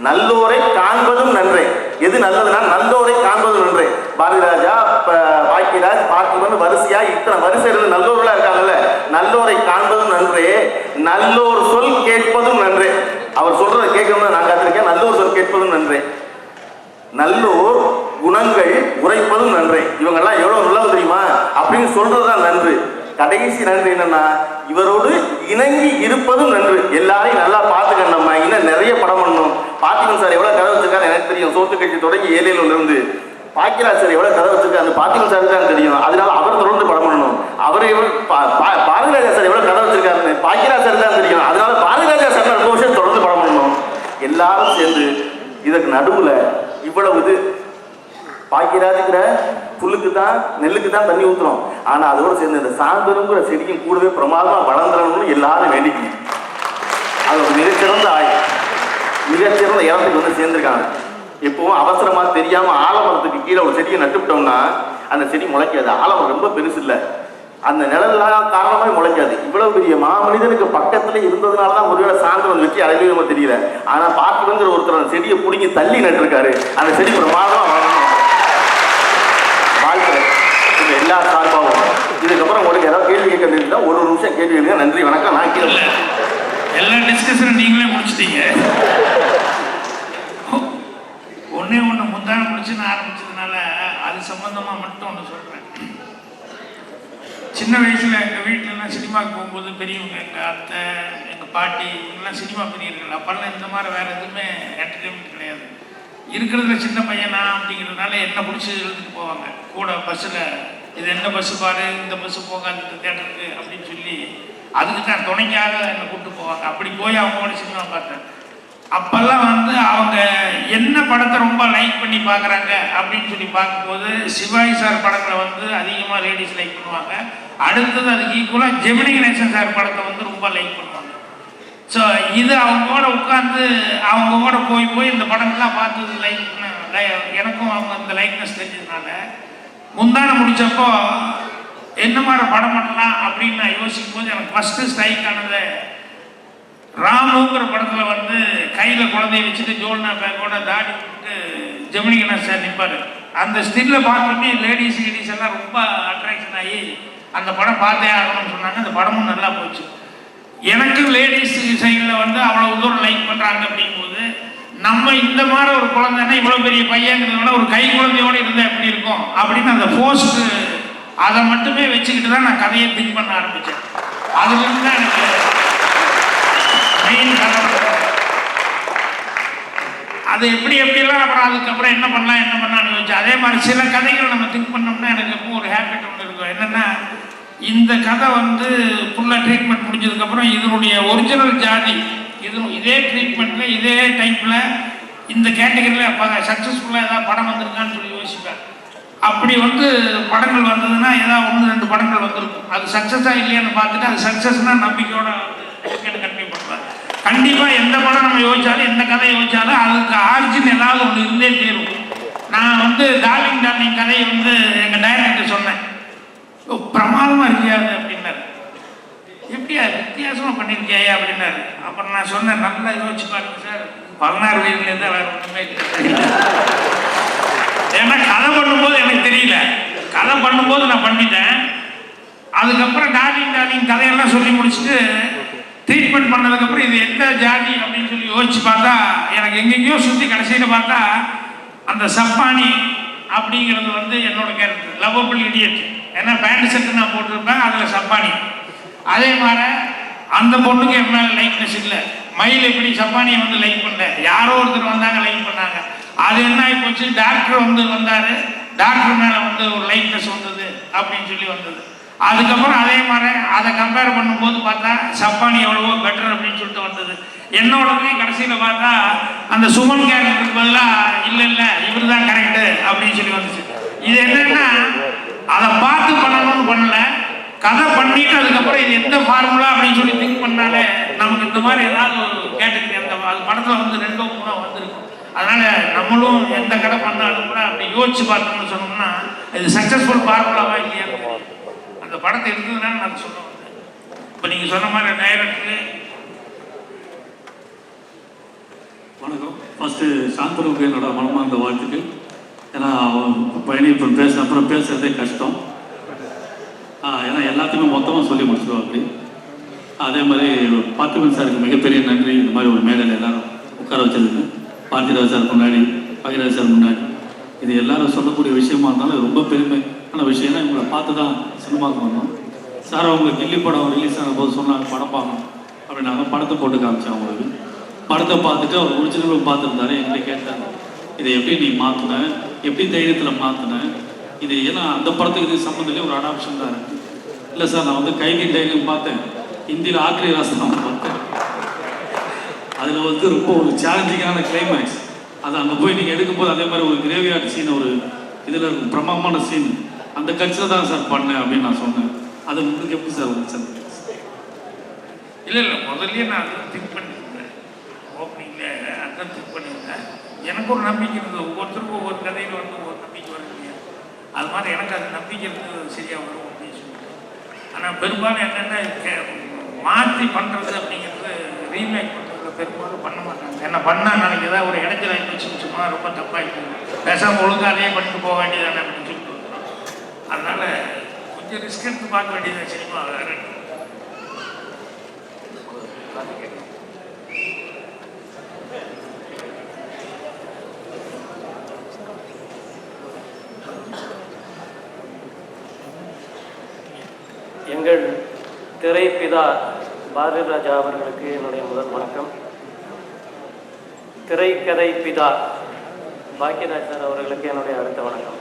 நல்லோரை காண்பதும் நன்றே. எது நல்லதுன்னா நல்லோரை காண்பதும் நன்றே. பாரதிராஜா பாக்கியராஜ் பார்த்திபன் வரிசையா இத்தனை வரிசை இருந்து நல்லோர்களா இருக்காங்கல்ல நல்லோரை காண்பதும் நன்றே நல்லோர் சொல் கேட்பதும் நன்றே. அவர் சொல்றதை கேட்கணும் நான் காத்திருக்கேன். நல்லோர் சொல் கேட்பதும் நன்றே நல்லோர் குணங்கள் உரைப்பதும் நன்றே. இவங்கெல்லாம் எவ்வளவு நல்லது தெரியுமா அப்படின்னு சொல்றதுதான் நன்று. கடைசி நன்றி என்னன்னா இவரோடு இணங்கி இருப்பதும் நன்று. எல்லாரையும் நல்லா பார்த்துக்க நம்ம இன்னும் நிறைய படம் பண்ணணும். பார்த்திபன் சார் எவ்வளவு கதை வச்சிருக்காரு எனக்கு தெரியும். சோத்து கட்சி தொடங்கி 7 இருந்து பாக்கியராஜ் சார் எவ்வளவு கதை வச்சிருக்காரு அந்த பார்த்திபன் சார் தான் தெரியும். அதனால அவர் தொடர்ந்து படம் பண்ணணும். அவர் பாரதிராஜா சார் எவ்வளவு கதை வச்சிருக்காரு பாக்கியராஜ் சார் தான் தெரியும். அதனால பாரதிராஜா சார் 2 வருஷம் தொடர்ந்து படம் பண்ணணும். எல்லாரும் சேர்ந்து இதற்கு நடுவுல இவ்வளவு இது பாக்கியராஜுங்கிற புல்லுக்கு தான் நெல்லுக்கு தான் தண்ணி ஊற்றுறோம். ஆனால் அதோடு சேர்ந்து இந்த சாந்தனுங்கிற செடியும் கூடவே பிரமாதமாக வளர்ந்துடணும்னு எல்லாரும் வேண்டிக்கணும். அது ஒரு மிகச்சிறந்த மிகச்சிறந்த இடத்துக்கு வந்து சேர்ந்துருக்காங்க. எப்பவும் அவசரமாக தெரியாமல் ஆலமரத்துக்கு கீழே ஒரு செடியை நட்டுவிட்டோம்னா அந்த செடி முளைக்காது. ஆலமரம் ரொம்ப பெருசு இல்லை, அந்த நிழல்லாம் காரணமாக முளைக்காது. இவ்வளவு பெரிய மாமனிதனுக்கு பக்கத்துல இருந்ததுனால தான் ஒருவேளை சாந்தவன் வெற்றி அடையவே நம்ம தெரியல. ஆனால் பார்க்கணுங்கிற ஒருத்தர் அந்த செடியை பிடிங்கி தள்ளி நட்டுருக்காரு. அந்த செடி பிரமாதமாக வளரணும். வாழ்க்கை எல்லா சார்பாகவும். இதுக்கப்புறம் உங்களுக்கு ஏதாவது கேள்வி கேட்க வேண்டியதா ஒரு நிமிஷம் கேள்வி கேளுங்க. நன்றி, வணக்கம். நான் கீழே எல்லா டிஸ்கஷனும் நீங்களே முடிச்சிட்டீங்க. ஒன்னே ஒன்று முந்தான முடிச்சுன்னு ஆரம்பிச்சதுனால அது சம்பந்தமா மட்டும் ஒன்று சொல்றேன். சின்ன வயசுல எங்கள் வீட்டிலலாம் சினிமாவுக்கு போகும்போது பெரியவங்க, எங்கள் அத்தை, எங்கள் பாட்டி இவங்கெல்லாம் சினிமா பிரியர்கள். அப்பெல்லாம் இந்த மாதிரி வேற எதுவுமே என்டர்டெயின்மெண்ட் கிடையாது. இருக்கிறதுல சின்ன பையனா அப்படிங்கிறதுனால என்ன பிடிச்சி எழுதிட்டு போவாங்க கூட பஸ்ஸில். இது என்ன பஸ்ஸு பாரு, இந்த பஸ்ஸு போகாது தேட்டருக்கு அப்படின்னு சொல்லி அதுக்கு தான் துணைக்காக என்னை கூப்பிட்டு போவாங்க. அப்படி போய் அவங்களோட சினிமா பார்த்தேன். அப்பெல்லாம் வந்து அவங்க என்ன படத்தை ரொம்ப லைக் பண்ணி பார்க்குறாங்க அப்படின்னு சொல்லி பார்க்கும்போது சிவாஜி சார் படங்களை வந்து அதிகமாக லேடிஸ் லைக் பண்ணுவாங்க. அடுத்தது அதுக்கு ஈக்குவலாக ஜெமினி கணேசன் சார் படத்தை வந்து ரொம்ப லைக் பண்ணுவாங்க. ஸோ இது அவங்களோட உட்காந்து அவங்களோட போய் இந்த படங்கள்லாம் பார்த்தது லைக் எனக்கும் அவங்க இந்த லைக்னஸ் தெரிஞ்சதுனால முந்தான முடிச்சப்போ என்ன மாதிரி படம் பண்ணலாம் அப்படின்னு நான் யோசிக்கும் போது எனக்கு ஃபஸ்ட்டு ஸ்ட்ரைக் ஆனது ராமுங்கிற படத்தில் வந்து கையில் குழந்தைய வச்சுட்டு ஜோல்னா பேக்கோட தாடி விட்டு ஜெமினி கணேசன் சார் நிற்பார். அந்த ஸ்டில்ல பார்த்தோன்னே லேடிஸ் எல்லாம் ரொம்ப அட்ராக்ஷன் ஆகி அந்த படம் பார்த்தே ஆகணும்னு சொன்னாங்க. அந்த படமும் நல்லா போச்சு. எனக்கு லேடிஸ் சைடில் வந்து அவ்வளோ தூரம் லைக் பண்ணுறாங்க அப்படிங்கும்போது நம்ம இந்த மாதிரி ஒரு குழந்தைன்னா இவ்வளோ பெரிய பையங்கிறத ஒரு கை குழந்தையோடு இருந்தால் எப்படி இருக்கும் அப்படின்னு அந்த போஸ்ட் அதை மட்டுமே வச்சுக்கிட்டு தான் நான் கதையை திங்க் பண்ண ஆரம்பித்தேன். அதுலேருந்து தான் எனக்கு மெயின் கதை. அது எப்படிலாம் அப்புறம் அதுக்கப்புறம் என்ன பண்ணலாம்னு யோசிச்சு அதே மாதிரி சில கதைகள் நம்ம திங்க் பண்ணோம்னா எனக்கு எப்போ ஒரு ஹேபிட் ஒன்று இருக்கும். என்னென்னா இந்த கதை வந்து ஃபுல்லாக ட்ரீட்மெண்ட் முடிஞ்சதுக்கப்புறம் இதனுடைய ஒரிஜினல் ஜாதி இதே ட்ரீட்மெண்ட்டில் இதே டைப்பில் இந்த கேட்டகரியில் சக்ஸஸ்ஃபுல்லாக ஏதாவது படம் வந்திருக்கான்னு சொல்லி யோசிப்பேன். அப்படி வந்து படங்கள் வந்ததுன்னா ஏதாவது 1-2 படங்கள் வந்திருக்கும். அது சக்ஸஸாக இல்லையான்னு பார்த்துட்டு அது சக்ஸஸ்னால் நம்பிக்கையோட வந்து கண்டினியூ பண்ணுவேன். கண்டிப்பாக எந்த படம் நம்ம யோசிச்சாலும் எந்த கதை யோசிச்சாலும் அதுக்கு ஆரிஜின் ஏதாவது ஒன்று இருந்தே தீரும். நான் வந்து டார்லிங் கதையை வந்து எங்கள் டைரக்டர் சொன்னேன். பிரமாதமாக இருக்கியாது அப்படின்னாரு. எப்படியா வித்தியாசமாக பண்ணியிருக்கியா அப்படின்னாரு. அப்புறம் நான் சொன்னேன், நல்லா யோசிச்சு பாருங்க சார், 16 வயதுலேருந்தே வேறு ஒன்றுமே இல்லை. ஏன்னா கதை பண்ணும்போது எனக்கு தெரியல, கதை பண்ணும்போது நான் பண்ணிட்டேன். அதுக்கப்புறம் டார்லிங் கதையெல்லாம் சொல்லி முடிச்சுட்டு ட்ரீட்மெண்ட் பண்ணதுக்கப்புறம் இது எந்த ஜாதி அப்படின்னு சொல்லி யோசிச்சு பார்த்தா எனக்கு எங்கெங்கேயோ சுற்றி கடைசியில் பார்த்தா அந்த சப்பானி அப்படிங்கிறது வந்து என்னோட கேரக்டர் லவ்வபிள் இடியட். ஏன்னா பேண்ட் ஷர்ட்டு நான் போட்டிருப்பேன், அதில் சப்பானி. அதே மாதிரி அந்த பொண்ணுக்கு என் மேலே லைக்னஸ் இல்லை. மயில் எப்படி சப்பானியை வந்து லைக் பண்ணேன், யாரோ ஒருத்தர் வந்தாங்க லைக் பண்ணாங்க. அது என்ன ஆகி போச்சு, டாக்டர் வந்தார், டாக்டர் மேலே வந்து ஒரு லைக்னஸ் வந்தது அப்படின்னு சொல்லி வந்தது. அதுக்கப்புறம் அதே மாதிரி அதை கம்பேர் பண்ணும்போது பார்த்தா சப்பானி எவ்வளவோ பெட்டர் அப்படின்னு சொல்லிட்டு வந்தது. என்னோடவே கடைசியில் பார்த்தா அந்த சுமன் கேரக்டருக்கு பதிலாக இல்லை இவர் தான் கரெக்டு அப்படின்னு சொல்லி வந்துச்சு. இது என்னன்னா அதை பார்த்து பண்ணணும்னு பண்ணலை, கதை பண்ணிட்டு அதுக்கப்புறம் இது எந்த ஃபார்முலா அப்படின்னு சொல்லி திங்க் பண்ணாலே நமக்கு இந்த மாதிரி ஏதாவது ஒரு கேட்டகரி அந்த அது படத்தில் வந்து 2-3 வந்திருக்கும். அதனால் நம்மளும் எந்த கடை பண்ணாலும் கூட அப்படி யோசிச்சு பார்த்தோம்னு சொன்னோம்னா இது சக்ஸஸ்ஃபுல் ஃபார்முலாவா இல்லையா அந்த படத்தை இருந்ததுனால நான் சொல்ல வந்தேன். இப்போ நீங்கள் சொன்ன மாதிரி டைரக்டர் வணக்கம். ஃபஸ்ட்டு சாந்தனுக்கு என்னோட மனமார்ந்த வாழ்த்துக்கள். ஏன்னா பயணி இப்போ அப்புறம் பேசுகிறதே கஷ்டம். ஏன்னா எல்லாத்தையுமே மொத்தமாக சொல்லி முடிச்சிடுவோம். அப்படி அதே மாதிரி பார்த்திபன் சாருக்கு மிகப்பெரிய நன்றி. இந்த மாதிரி ஒரு மேடையில் எல்லாரும் உட்கார வச்சதுக்கு, பார்த்திராஜ் சார் முன்னாடி, பகிராஜ் சார் முன்னாடி, இது எல்லாரும் சொல்லக்கூடிய விஷயமா இருந்தாலும் ரொம்ப பெருமையான விஷயம்னா இவங்களை பார்த்து தான் சினிமாவுக்கு வந்தோம். சார் அவங்க கில்லி படம் ரிலீஸ் ஆன போது சொன்னாங்க படம் பார்க்கணும் அப்படின்னாங்க. படத்தை போட்டு காமிச்சேன் அவங்களுக்கு. படத்தை பார்த்துட்டு அவர் ஒரிஜினலும் பார்த்துருந்தாரு. என்கிட்ட கேட்டாங்க, இதை எப்படி நீ மாற்றின, எப்படி தைரியத்தில் மாற்றின இது, ஏன்னா அந்த படத்துக்கு இது சம்மந்தம் ஒரு அடாப்ஷன் தான் இருக்குது. இல்லை சார், நான் வந்து கைதி டைரியும் பார்த்தேன், ஹிந்தியில் ஆக்ரி ராஸ்தான் பார்த்தேன். அதில் வந்து ரொம்ப ஒரு சேலஞ்சிங்கான கிளைமேக்ஸ். அது அங்கே போய் நீங்கள் எடுக்கும்போது அதே மாதிரி ஒரு கிரேவியார்ட் சீன் ஒரு இதில் இருக்கும் பிரமாதமான சீன் அந்த கட்சியில் தான் சார் பண்ணேன் அப்படின்னு நான் சொன்னேன். அது உங்களுக்கு எப்படி சார் வந்துச்சு? இல்லை முதல்ல நான் அதை திங்க் பண்ணியிருந்தேன். ஓப்பனிங்கில் அதான் திங்க் பண்ணியிருந்தேன். எனக்கு ஒரு நம்பிக்கை இருந்தது. ஒவ்வொருத்தருக்கும் ஒவ்வொரு கதையில் வந்து ஒரு நம்பிக்கை வரும் இல்லையா, அது மாதிரி எனக்கு அது நம்பிக்கை இருந்தது சரியாக வரும் அப்படின்னு சொல்லிட்டு. ஆனால் பெரும்பாலும் என்னென்ன மாற்றி பண்ணுறது அப்படிங்கிறது ரீமேக் பண்ணுறதுல பெரும்பாலும் பண்ண மாட்டாங்க. என்ன பண்ணால் நாளைக்கு ஏதாவது ஒரு இடத்துல ஆகிடுச்சுன்னு சொன்னால் ரொம்ப தப்பாகிட்டு பேசாமல் ஒழுங்காக அதே பண்ணிட்டு போக வேண்டியதானே அப்படின்னு சொல்லிட்டு. அதனால் கொஞ்சம் ரிஸ்க் எடுத்து பார்க்க வேண்டியது சினிமா. வேறு எங்கள் திரைப்பிதா பாரதி ராஜா அவர்களுக்கு என்னுடைய முதல் வணக்கம். திரைக்கதை பிதா பாக்கியராஜ் சார் அவர்களுக்கு என்னுடைய அடுத்த வணக்கம்.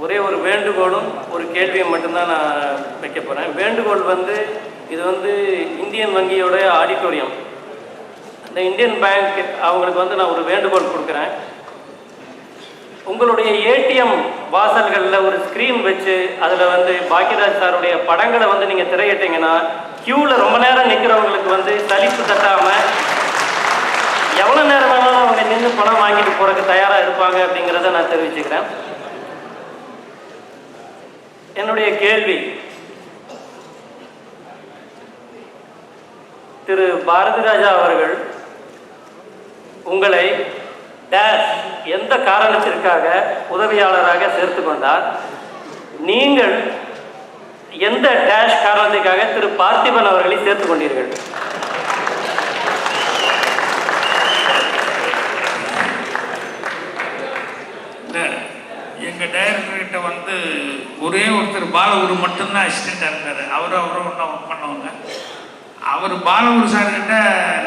ஒரே ஒரு வேண்டுகோளும் ஒரு கேள்வியை மட்டும்தான் நான் வைக்க போகிறேன். வேண்டுகோள் வந்து இது வந்து இந்தியன் வங்கியோட ஆடிட்டோரியம், இந்த இந்தியன் பேங்க் அவங்களுக்கு வந்து நான் ஒரு வேண்டுகோள் கொடுக்குறேன். உங்களுடைய ஏடிஎம் வாசல்களில் ஒரு ஸ்க்ரீன் வச்சு அதில் வந்து பாக்கியராஜ் சாருடைய படங்களை வந்து நீங்கள் திரையிட்டீங்கன்னா க்யூவில் ரொம்ப நேரம் நிற்கிறவங்களுக்கு வந்து சலிப்பு தட்டாமல் எவ்வளோ நேரம் வேணாலும் அவங்க நின்று பணம் வாங்கிட்டு போகிறதுக்கு தயாராக இருப்பாங்க அப்படிங்கிறத நான் தெரிவிச்சுக்கிறேன். என்னுடைய கேள்வி, திரு பாரதி ராஜா அவர்கள் உங்களை டேஷ் எந்த காரணத்திற்காக உதவியாளராக சேர்த்து கொண்டார்? நீங்கள் எந்த டேஷ் காரணத்துக்காக திரு பார்த்திபன் அவர்களை சேர்த்து கொண்டீர்கள்? எங்கள் டைரக்டர்கிட்ட வந்து ஒரே ஒருத்தர் பாலகுரு மட்டும்தான் அசிஸ்டண்டாக இருந்தார். அவரும் ஒன்றா ஒர்க் பண்ணவங்க. அவர் பாலகுரு சார்கிட்ட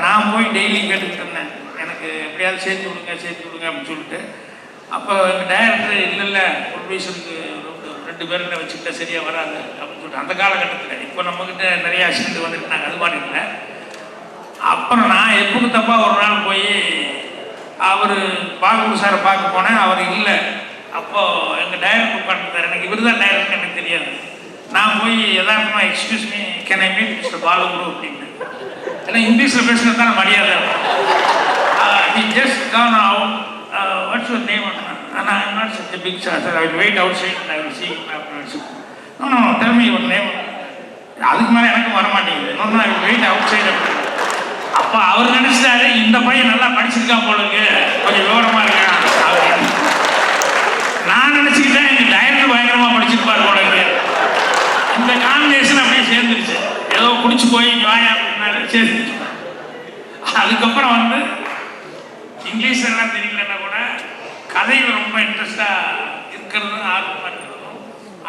நான் போய் டெய்லி கேட்டுக்கிட்டு இருந்தேன், எனக்கு எப்படியாவது சேர்த்து விடுங்க அப்படின்னு சொல்லிட்டு. அப்போ எங்கள் டைரக்டர் இல்லை ப்ரொடியூசருக்கு 2 பேர்கிட்ட வச்சுக்கிட்ட சரியாக வராது அப்படின்னு சொல்லிட்டு அந்த காலகட்டத்தில். இப்போ நம்மக்கிட்ட நிறைய அசிஸ்டண்ட் வந்துருந்தாங்க, அது மாதிரி இல்லை. அப்புறம் நான் எப்படி தப்பாக ஒரு நாள் போய் அவர் பாலகுரு சாரை பார்க்க போனேன், அவர் இல்லை. அப்போது எங்கள் டைரக்டர் உட்காந்துருந்தார். எனக்கு இவர் தான் டைரக்டர் எனக்கு தெரியாது. நான் போய் எதார்த்தமாக excuse me can I meet mister Balaguru அப்படின்னு. ஏன்னா இங்கிலீஷில் பேசுகிறது தான் மரியாதை. he just gone out. What's your name? And I'm not such a big star. I will wait outside and I will see him afterwards. No, tell me your name. அதுக்கு மேலே எனக்கும் வர மாட்டேங்குது. No, I will wait outside. அப்போ அவர் நினைச்சிட்டாரு இந்த பையன் நல்லா படிச்சிருக்கான் போலுக்கு, கொஞ்சம் விவரமா இருக்கான் அப்படின்னு. நான் நினைச்சுக்கிட்டேன் எங்க டைரக்டர் பயங்கரமா படிச்சிருப்பார் போலுக்கு. இந்த காம்பினேஷன் அப்படியே சேர்ந்துருச்சு. ஏதோ குடிச்சு போய் வாயா அப்படின்னாரு, சேர்ந்துருச்சு. அதுக்கப்புறம் வந்து இங்கிலீஷ் எல்லாம் தெரியலன்னா கூட கதையில் ரொம்ப இன்ட்ரெஸ்டாக இருக்கிறது, ஆர்வமாக இருக்கிறதும்.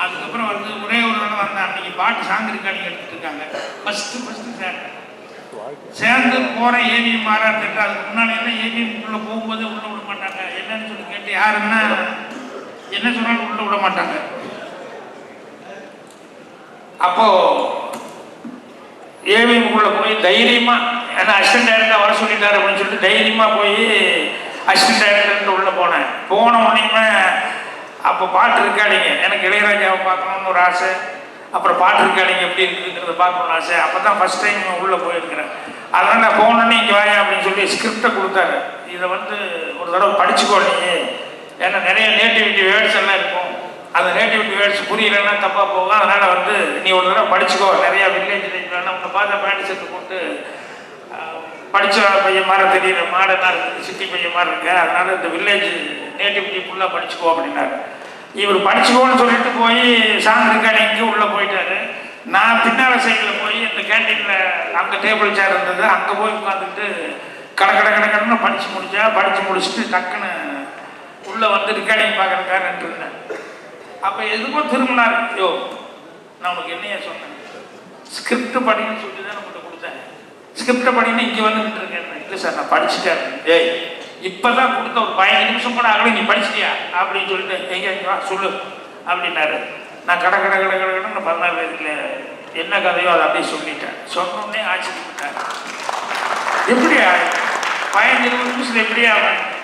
அதுக்கப்புறம் வந்து ஒரே ஒரு தடவை வந்து அன்றைக்கி பாட்டு சாங் ரெக்கார்டிங் எடுத்துகிட்டு இருக்காங்க. ஃபஸ்ட்டு சேர்ந்து போகிற ஏவிஎம் மாறார் திட்டம். அதுக்கு முன்னாடி எல்லாம் ஏவிஎம்குள்ளே போகும்போது உள்ளே விட மாட்டாங்க. என்னன்னு சொல்லி கேட்டு யாருன்னா என்ன சொன்னாலும் உள்ளே விட மாட்டாங்க. அப்போது ஏவிஎம்குள்ளே போய் தைரியமாக, ஏன்னா அசிஸ்டன்ட் டைரக்டர் வர சொல்லிட்டாரு அப்படின்னு சொல்லிட்டு தைரியமாக போய் அசிஸ்டன்ட் டைரக்டர்கிட்ட உள்ளே போனேன். போன உடனே அப்போ பாட்டு ரெக்கார்டிங்க, எனக்கு இளையராஜாவை பார்க்கணுன்னு ஒரு ஆசை. அப்புறம் பாட்டு ரெக்கார்டிங் எப்படி இருக்குங்கிறத பார்க்கணுன்னு ஆசை. அப்போ தான் ஃபஸ்ட் டைம் உள்ளே போயிருக்கிறேன். அதனால் நான் போனோடனே இங்கே வாயா அப்படின்னு சொல்லி ஸ்கிரிப்டை கொடுத்தாரு. இதை வந்து ஒரு தடவை படிச்சுக்கோ நீ, ஏன்னா நிறைய நேட்டிவிட்டி வேர்ட்ஸ் எல்லாம் இருக்கும். அந்த நேட்டிவிட்டி வேர்ட்ஸ் புரியலன்னா தப்பாக போகும். அதனால் வந்து நீ ஒரு தடவை படிச்சுக்கோ. நிறையா வில்லேஜ் லைஃப்லாம் உன்னை பார்த்தா பேண்ட் செட்டு போட்டு படித்த பையன் மாதிரி தெரியுற மாடனாக இருக்குது, சிட்டி பையன் மாதிரி இருக்கு. அதனால் இந்த வில்லேஜ் நேட்டிவிட்டி ஃபுல்லாக படிச்சுக்கோ அப்படின்னாரு. இவர் படிச்சுக்கோன்னு சொல்லிட்டு போய் சாங் ரெக்கார்டிங்க்கு உள்ளே போயிட்டாரு. நான் பின்னால் சைடில் போய் இந்த கேண்டீனில் அங்கே டேபிள் சேர் இருந்தது, அங்கே போய் உட்காந்துக்கிட்டு கடன்னு படித்து முடிச்சுட்டு டக்குன்னு உள்ளே வந்து ரெக்கார்டிங் பார்க்குறதுக்காக நின்றுருந்தேன். அப்போ எதுக்கும் திரும்பினார். யோ, நான் உனக்கு என்னையா சொன்னேன், ஸ்கிரிப்ட் படின்னு சொல்லி தான் நம்மகிட்ட கொடுத்தேன். ஸ்கிரிப்டை படின்னு இங்கே வந்து நின்றுருக்கேன். இல்லை சார் நான் படிச்சுட்டேன். ஏய், இப்போ தான் கொடுத்த ஒரு 15 நிமிஷம் கூட ஆகலை, நீ படிச்சிட்டியா அப்படின்னு சொல்லிட்டு எங்கே சொல்லு அப்படின்னாரு. நான் கடன்னு 14 வயதுல என்ன கதையோ அதை அப்படியே சொல்லிட்டேன். சொன்னோடனே ஆச்சரியப்பட்டேன். எப்படியா 15-20 நிமிஷத்தில் எப்படியா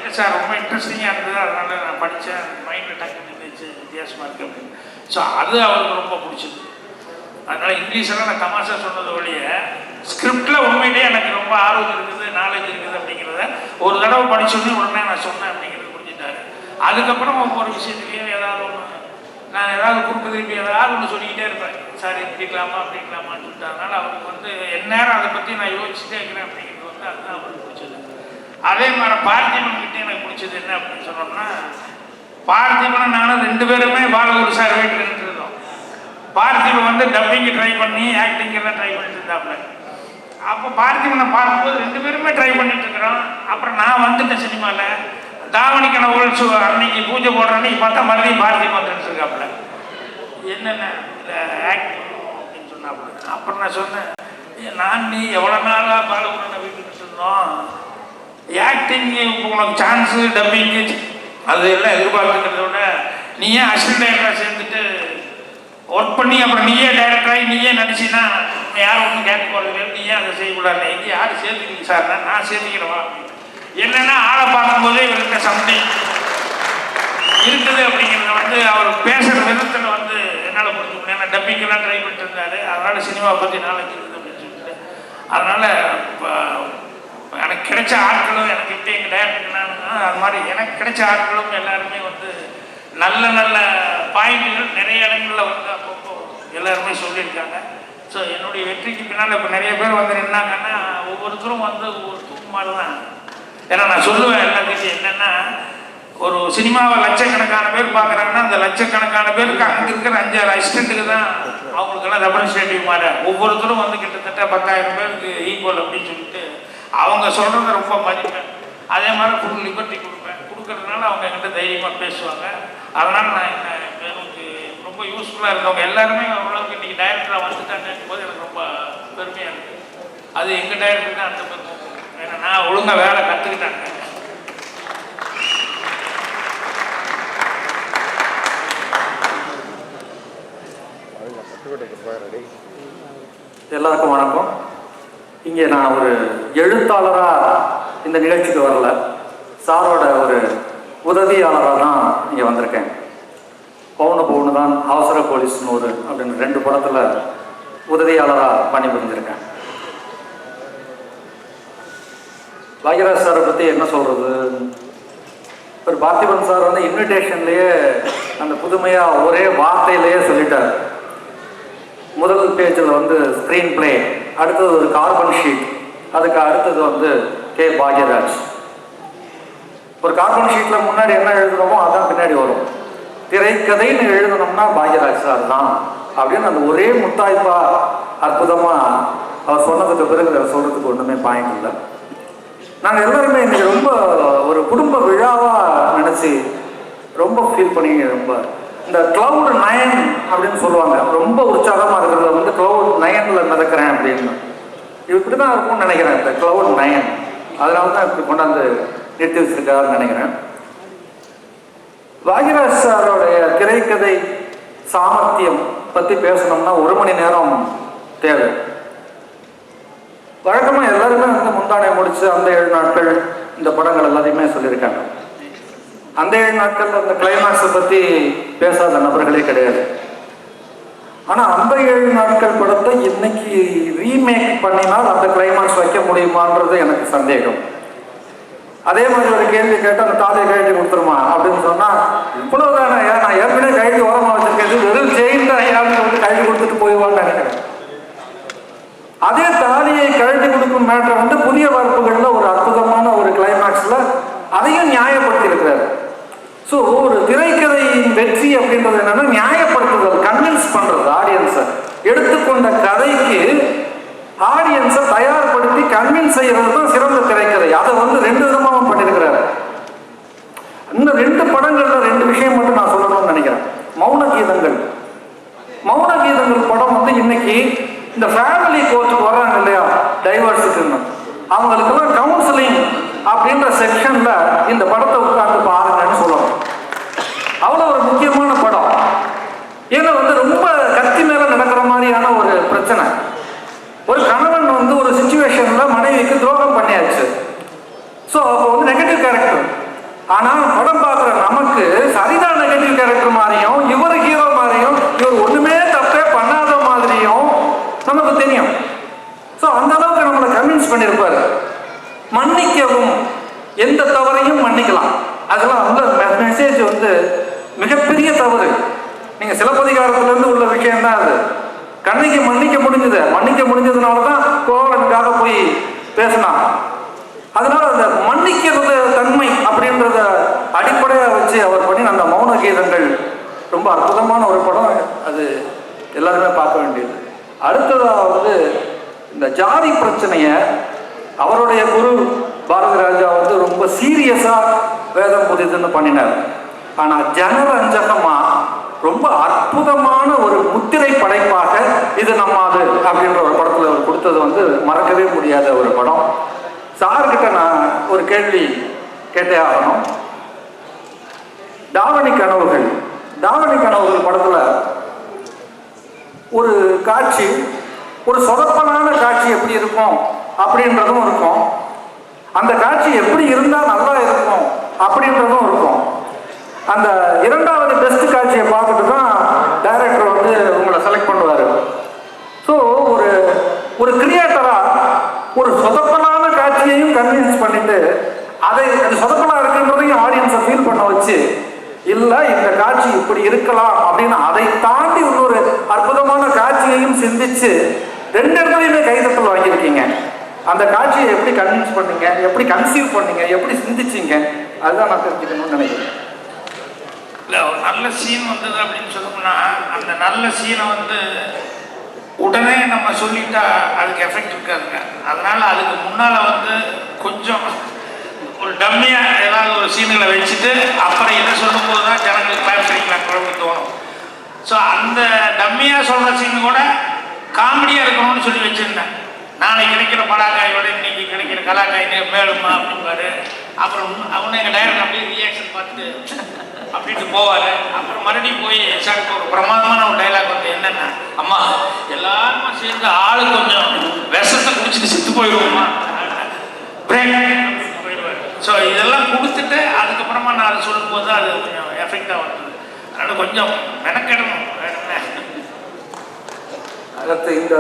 இல்லை சார் ரொம்ப இன்ட்ரெஸ்டிங்காக இருந்தது, அதனால நான் படித்தேன், மைண்டில் டக்குன்னு இருந்துச்சு, வித்தியாசமாக இருக்குது அப்படின்னு. ஸோ அது அவருக்கு ரொம்ப பிடிச்சது. அதனால் இங்கிலீஷெல்லாம் நான் தமாஷா சொன்னது வழிய ஸ்கிரிப்டில் உண்மையிலேயே எனக்கு ரொம்ப ஆர்வம் இருக்குது, நாலேஜ் இருக்குது அப்படிங்கிறத ஒரு தடவை படிச்சோடனே உடனே நான் சொன்னேன் அப்படிங்கிறது புரிஞ்சுட்டாரு. அதுக்கப்புறம் ஒவ்வொரு விஷயத்துலையும் ஏதாவது ஒன்று நான் ஏதாவது குறுக்கு திருப்பி ஏதாவது ஒன்று சொல்லிக்கிட்டே இருப்பேன், சார் இப்படிக்கலாமா அப்படிக்கலாமான்னு சொல்லிட்டு. அதனால் அவருக்கு வந்து எந்நேரம் அதை பற்றி நான் யோசிச்சுட்டே இருக்கிறேன் அப்படிங்கிறது வந்து அதுதான் அவருக்கு பிடிச்சது. அதே மாதிரி பார்த்திபன் கிட்டே எனக்கு பிடிச்சது என்ன அப்படின்னு சொன்னோம்னா, பார்த்திபனும் நானும் 2 பேருமே பாலகுரு சார் வீட்டில் இருந்தோம். பார்த்திபன் வந்து டப்பிங்கு ட்ரை பண்ணி ஆக்டிங்கெல்லாம் ட்ரை பண்ணிட்டு இருந்தாப்புல. அப்போ பார்த்திபனை பார்க்கும்போது 2 பேருமே ட்ரை பண்ணிட்டு இருக்கிறோம். அப்புறம் நான் வந்துட்டேன் சினிமாவில், தாவணிக்கான ஒழிச்சு அன்னைக்கு பூஜை போடுற அன்னைக்கு பார்த்தா மறுபடியும் பார்த்திபன் வந்துட்டு இருக்காப்புல, என்னென்ன இல்லை ஆக்டிங் அப்படின்னு சொன்னாப்புல. அப்புறம் நான் சொன்னேன், நான் நீ எவ்வளோ நாளாக பாலகுருனை வீட்டுக்கு இருந்தோம், ஆக்டிங்கு உனக்கு சான்ஸு டப்பிங்கு அது எல்லாம் எதிர்பார்த்துக்கிறத விட நீ ஏன் அசிஸ்டன்ட் டைரக்டராக சேர்ந்துட்டு ஒர்க் பண்ணி அப்புறம் நீயே டைரக்டராகி நீயே நடிச்சின்னா யாரும் ஒன்றும் கேட்க போகிறது, நீ ஏன் அதை செய்யக்கூடாது, எங்கே யார் சேர்த்துக்கிங்க சார், நான் சேர்த்துக்கிறவா என்னென்னா ஆளை பார்க்கும்போதே இவர்கிட்ட சம்திங் இருக்குது அப்படிங்கிறத வந்து அவர் பேசுகிற விதத்தில் வந்து என்னால் புரிஞ்சுக்கணும். ஏன்னா டப்பிங்கெல்லாம் ட்ரை பண்ணிட்டு இருந்தார், அதனால் சினிமாவை பற்றி நாலேஜ் இருக்குது அப்படின்னு சொல்லிட்டு. அதனால் இப்போ எனக்கு கிடைச்ச ஆட்களும் எனக்கு இப்போ எங்கள் டைரக்டர்னா அது மாதிரி எனக்கு கிடைச்ச ஆட்களும் எல்லாருமே வந்து நல்ல நல்ல பாயிண்ட்டுகள் நிறைய இடங்களில் வந்து அப்பப்போ எல்லாருமே சொல்லியிருக்காங்க. ஸோ என்னுடைய வெற்றிக்கு பின்னால் இப்போ நிறைய பேர் வந்து நின்னாங்கன்னா ஒவ்வொருத்தரும் வந்து ஒவ்வொரு தூக்குமாறு தான். ஏன்னா நான் சொல்லுவேன் எல்லாத்துக்கும் என்னென்னா, ஒரு சினிமாவை லட்சக்கணக்கான பேர் பார்க்குறாங்கன்னா அந்த லட்சக்கணக்கான பேருக்கு அங்கே இருக்கிற 5-6 அசிஸ்டண்ட்டுக்கு தான் அவங்களுக்கெல்லாம் ரெப்ரஸன்டேட்டிவ் மாதிரி ஒவ்வொருத்தரும் வந்து கிட்டத்தட்ட 10,000 பேருக்கு ஈக்குவல் அப்படின்னு சொல்லிட்டு அவங்க சொல்கிறத ரொம்ப மதிப்பேன். அதே மாதிரி ஃபுல் லிபர்ட்டி கொடுக்கறதுனால அவங்க என்கிட்ட தைரியமாக பேசுவாங்க. அதனால் நான் எனக்கு ரொம்ப யூஸ்ஃபுல்லாக இருந்தவங்க எல்லாருமே ஓரளவுக்கு இன்றைக்கி டைரக்டராக வந்துட்டாங்கன்னு போது எனக்கு ரொம்ப பெருமையாக இருக்குது. அது எங்கள் டைரக்டர் தான் அந்த பெருமை. ஏன்னா நான் ஒழுங்காக வேலை கற்றுக்கிட்டாங்க. எல்லாருக்கும் வணக்கம். இங்கே நான் ஒரு எழுத்தாளராக இந்த நிகழ்ச்சிக்கு வரல, சாரோட ஒரு உதவியாளராக தான் இங்கே வந்திருக்கேன். பவுனு தான் அவசர போலீஸ் 100 அப்படின்னு 2 படத்தில் உதவியாளராக பணிபுரிஞ்சிருக்கேன். பாக்யராஜ் சாரை பற்றி என்ன சொல்கிறது, ஒரு பார்த்திபன் சார் வந்து இன்விடேஷன்லேயே அந்த புதுமையாக ஒரே வார்த்தையிலேயே சொல்லிட்டார். முதல் பேஜில் வந்து ஸ்க்ரீன் பிளே, அடுத்தது ஒரு கார்பன் ஷீட், அதுக்கு அடுத்தது வந்து கே பாக்யராஜ். ஒரு கார்பன் ஷீட்டில் முன்னாடி என்ன எழுதுகிறோமோ அதான் பின்னாடி வரும். திரைக்கதைன்னு எழுதணும்னா பாக்யராஜ் சார் தான் அப்படின்னு அந்த ஒரே முத்தாய்ப்பா அற்புதமாக அவர் சொன்னதுக்கு பிறகு அதை சொல்கிறதுக்கு ஒன்றுமே பாயிண்ட் இல்லை. நாங்கள் எல்லாருமே இன்றைக்கி ரொம்ப ஒரு குடும்ப விழாவாக நினச்சி ரொம்ப ஃபீல் பண்ணி ரொம்ப இந்த Cloud 9 அப்படின்னு சொல்லுவாங்க, ரொம்ப உற்சாகமாக இருக்கிறத வந்து Cloud 9ல் மிதக்கிறேன் அப்படின்னு. இப்படி தான் இருக்கும்னு நினைக்கிறேன் இந்த Cloud 9. அதனால தான் இப்படி கொண்டாந்து நிறுத்தி வச்சிருக்காருன்னு நினைக்கிறேன். பாக்யராஜ் சாரோடைய திரைக்கதை சாமர்த்தியம் பற்றி பேசணும்னா 1 மணி நேரம் தேவை. வழக்கமாக எல்லாருமே வந்து முந்தானை முடிச்சு அந்த 7 நாட்கள் இந்த படங்கள் எல்லாத்தையுமே சொல்லியிருக்காங்க. அந்த 7 நாட்கள் அந்த கிளைமாக்ஸை பற்றி பேசாத நபர்களே கிடையாது. ஆனால் அந்த 7 நாட்கள் படத்தை இன்னைக்கு ரீமேக் பண்ணினால் அந்த கிளைமாக்ஸ் வைக்க முடியுமான்றது எனக்கு சந்தேகம். அதே மாதிரி ஒரு கேள்வி கேட்டால் அந்த தாலியை கழட்டி கொடுத்துருமா அப்படின்னு சொன்னால் இவ்வளோதானே, நான் ஏற்கனவே கழட்டி ஓரமாக வச்சிருக்கேன், வெறும் ஜெயின் தான் யாருன்னு வந்து கழட்டி கொடுத்துட்டு போயிடுவான்னு நினைக்கிறேன். அதே தாலியை கழட்டி கொடுக்கும் மேட்டர் வந்து புதிய வார்ப்புகளில் ஒரு அற்புதமான ஒரு கிளைமாக்ஸில் அதையும் நியாயப்படுத்தி இருக்கிறார். ஸோ ஒரு திரைக்கதையின் வெற்றி அப்படின்றது என்னன்னா நியாயப்படுத்துதல், கன்வின்ஸ் பண்ணுறது. ஆடியன்ஸை எடுத்துக்கொண்ட கதைக்கு ஆடியன்ஸை தயார்படுத்தி கன்வின்ஸ் செய்கிறது தான் சிறந்த திரைக்கதை. அதை வந்து 2 விதமாகவும் பண்ணியிருக்கிறாரு. இந்த 2 படங்கள்ல 2 விஷயம் மட்டும் நான் சொல்லணும்னு நினைக்கிறேன். மௌன கீதங்கள் படம் வந்து இன்னைக்கு இந்த ஃபேமிலி கோர்ட்டுக்கு வர்றாங்க இல்லையா, டைவர்ஸுக்குன்னு, அவங்களுக்கெல்லாம் கவுன்சிலிங் அப்படின்ற செக்ஷன்ல இந்த படத்தை உட்கார்ந்து பாருங்கன்னு சொல்லணும். அவ்வளோ ஒரு முக்கியமான படம். ஏன்னா வந்து ரொம்ப கத்தி மேல நடக்கிற மாதிரியான ஒரு பிரச்சனை. ஒரு கணவன் வந்து ஒரு சிச்சுவேஷன்ல மனைவிக்கு துரோகம் பண்ணியாச்சு. ஸோ அப்போ வந்து நெகட்டிவ் கேரக்டர் ஆனால் படம் பார்க்குற நமக்கு சரிதா நெகட்டிவ் கேரக்டர் மாதிரியும் இவர் ஹீரோ மாதிரியும் இவர் ஒன்றுமே தப்பே பண்ணாத மாதிரியும் நமக்கு தெரியும். ஸோ அந்த அளவுக்கு நம்மளை கன்வின்ஸ் பண்ணியிருப்பாரு. மன்னிக்கவும், எந்த தவறையும் மன்னிக்கலாம், அதெல்லாம் உள்ள மெசேஜ் வந்து மிகப்பெரிய தவறு. நீங்கள் சிலப்பதிகாரத்திலேருந்து உள்ள விஷயம் தான் அது. கண்ணைக்கு மன்னிக்க முடிஞ்சதுனால தான் கோவலனுக்காக போய் பேசினான். அதனால அந்த மன்னிக்கிறது தன்மை அப்படின்றத அடிப்படையாக வச்சு அவர் பண்ணி அந்த மௌன கீதங்கள் ரொம்ப அற்புதமான ஒரு படம். அது எல்லாருமே பார்க்க வேண்டியது. அடுத்ததாக வந்து இந்த ஜாதி பிரச்சனையை அவருடைய குரு பாரதி ராஜா வந்து ரொம்ப சீரியஸாக வேதம் புதிதுன்னு பண்ணினார். ஆனால் ஜனரஞ்சகமா ரொம்ப அற்புதமான ஒரு முத்திரை படைப்பாக இது நம்மாது அப்படின்ற ஒரு படத்தில் அவர் கொடுத்தது வந்து மறக்கவே முடியாத ஒரு படம். சார்கிட்ட நான் ஒரு கேள்வி கேட்டே ஆகணும். தாவணி கனவுகள் படத்தில் ஒரு காட்சி, ஒரு சொதப்பலான காட்சி எப்படி இருக்கும் அப்படின்றதும் இருக்கும். அந்த காட்சி எப்படி இருந்தால் நல்லா இருக்கும் அப்படின்றதும் இருக்கும். அந்த இரண்டாவது பெஸ்ட் காட்சியை பார்த்துட்டு தான் டைரக்டர் வந்து உங்களை செலக்ட் பண்ணுவார். ஸோ ஒரு கிரியேட்டராக ஒரு சொதப்பலான காட்சியையும் கன்வின்ஸ் பண்ணிட்டு அது சொதப்பலாக இருக்குன்றதையும் ஆடியன்ஸை ஃபீல் பண்ண வச்சு, இல்லை இந்த காட்சி இப்படி இருக்கலாம் அப்படின்னு அதை தாண்டி இன்னொரு அற்புதமான காட்சியையும் சிந்திச்சு 2 இடத்துலையுமே கைதட்டல் வாங்கியிருக்கீங்க. அந்த காட்சியை எப்படி கன்வின்ஸ் பண்ணீங்க, எப்படி கன்சீவ் பண்ணீங்க, எப்படி சிந்திச்சிங்க, அதுதான் நான் தெரிஞ்சுக்கணும்னு நினைக்கிறேன். இல்லை, ஒரு நல்ல சீன் வந்தது அப்படின்னு சொல்லணும்னா அந்த நல்ல சீனை வந்து உடனே நம்ம சொல்லிட்டா அதுக்கு எஃபெக்ட் இருக்காதுங்க. அதனால அதுக்கு முன்னால் வந்து கொஞ்சம் ஒரு டம்மியாக ஏதாவது ஒரு சீனுகளை வச்சுட்டு அப்புறம் இதை சொல்லும்போது தான் ஜனங்களுக்கு கிளாஸ் கிடைக்கலாம் தோணும். ஸோ அந்த டம்மியாக சொல்கிற சீனு கூட காமெடியாக இருக்கணும்னு சொல்லி வச்சுருந்தேன். நாளைக்கு கிடைக்கிற பலாக்காயோட இன்னைக்கு கிடைக்கிற கலாக்காய் மேலுமா அப்படிம்பாரு. அப்புறம் அவனு எங்கள் டைரக்டர் அப்படியே ரியாக்ஷன் பார்த்துட்டு அப்படின்ட்டு போவார். அப்புறம் மறுபடியும் போய் சார் ஒரு பிரமாதமான ஒரு டைலாக் வந்து என்னென்னா, அம்மா எல்லாருமா சேர்ந்து ஆளு கொஞ்சம் விஷத்தை குடிச்சிட்டு செத்து போயிடுவோம்மா, பிரேக் போயிடுவார். ஸோ இதெல்லாம் கொடுத்துட்டு அதுக்கப்புறமா நான் அதை சொல்லும்போது அது கொஞ்சம் எஃபெக்டாக வருது. அதனால் கொஞ்சம் மெனக்கெடணும். அடுத்து இந்த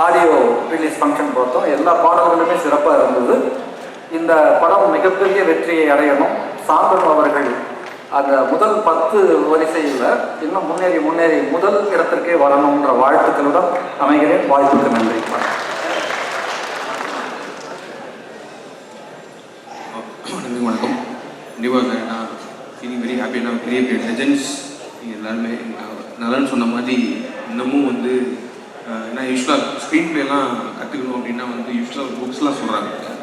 ஆடியோ ரிலீஸ் ஃபங்க்ஷன் பார்த்தோம். எல்லா பாடல்களுமே சிறப்பாக இருந்தது. இந்த படம் மிகப்பெரிய வெற்றியை அடையணும். சாந்தனு அவர்கள் அந்த முதல் 10 வரிசையில் இன்னும் முன்னேறி முதல் இடத்திற்கே வரணுன்ற வாழ்த்துக்களுடன் அமைகிறேன். வாய்ப்புக்கு நன்றி. வணக்கம். கண்டிப்பாக நான் ஃபீலிங் வெரி ஹாப்பி. நான் பெரிய லெஜெண்ட்ஸ் நீங்கள் எல்லாருமே நலன்னு சொன்ன மாதிரி இன்னமும் வந்து நான் யூஸ்வலாக ஸ்க்ரீன் பிளேலாம் கற்றுக்கணும் அப்படின்னா வந்து யூஸ்வலாக புக்ஸ்லாம் சொல்கிறாங்க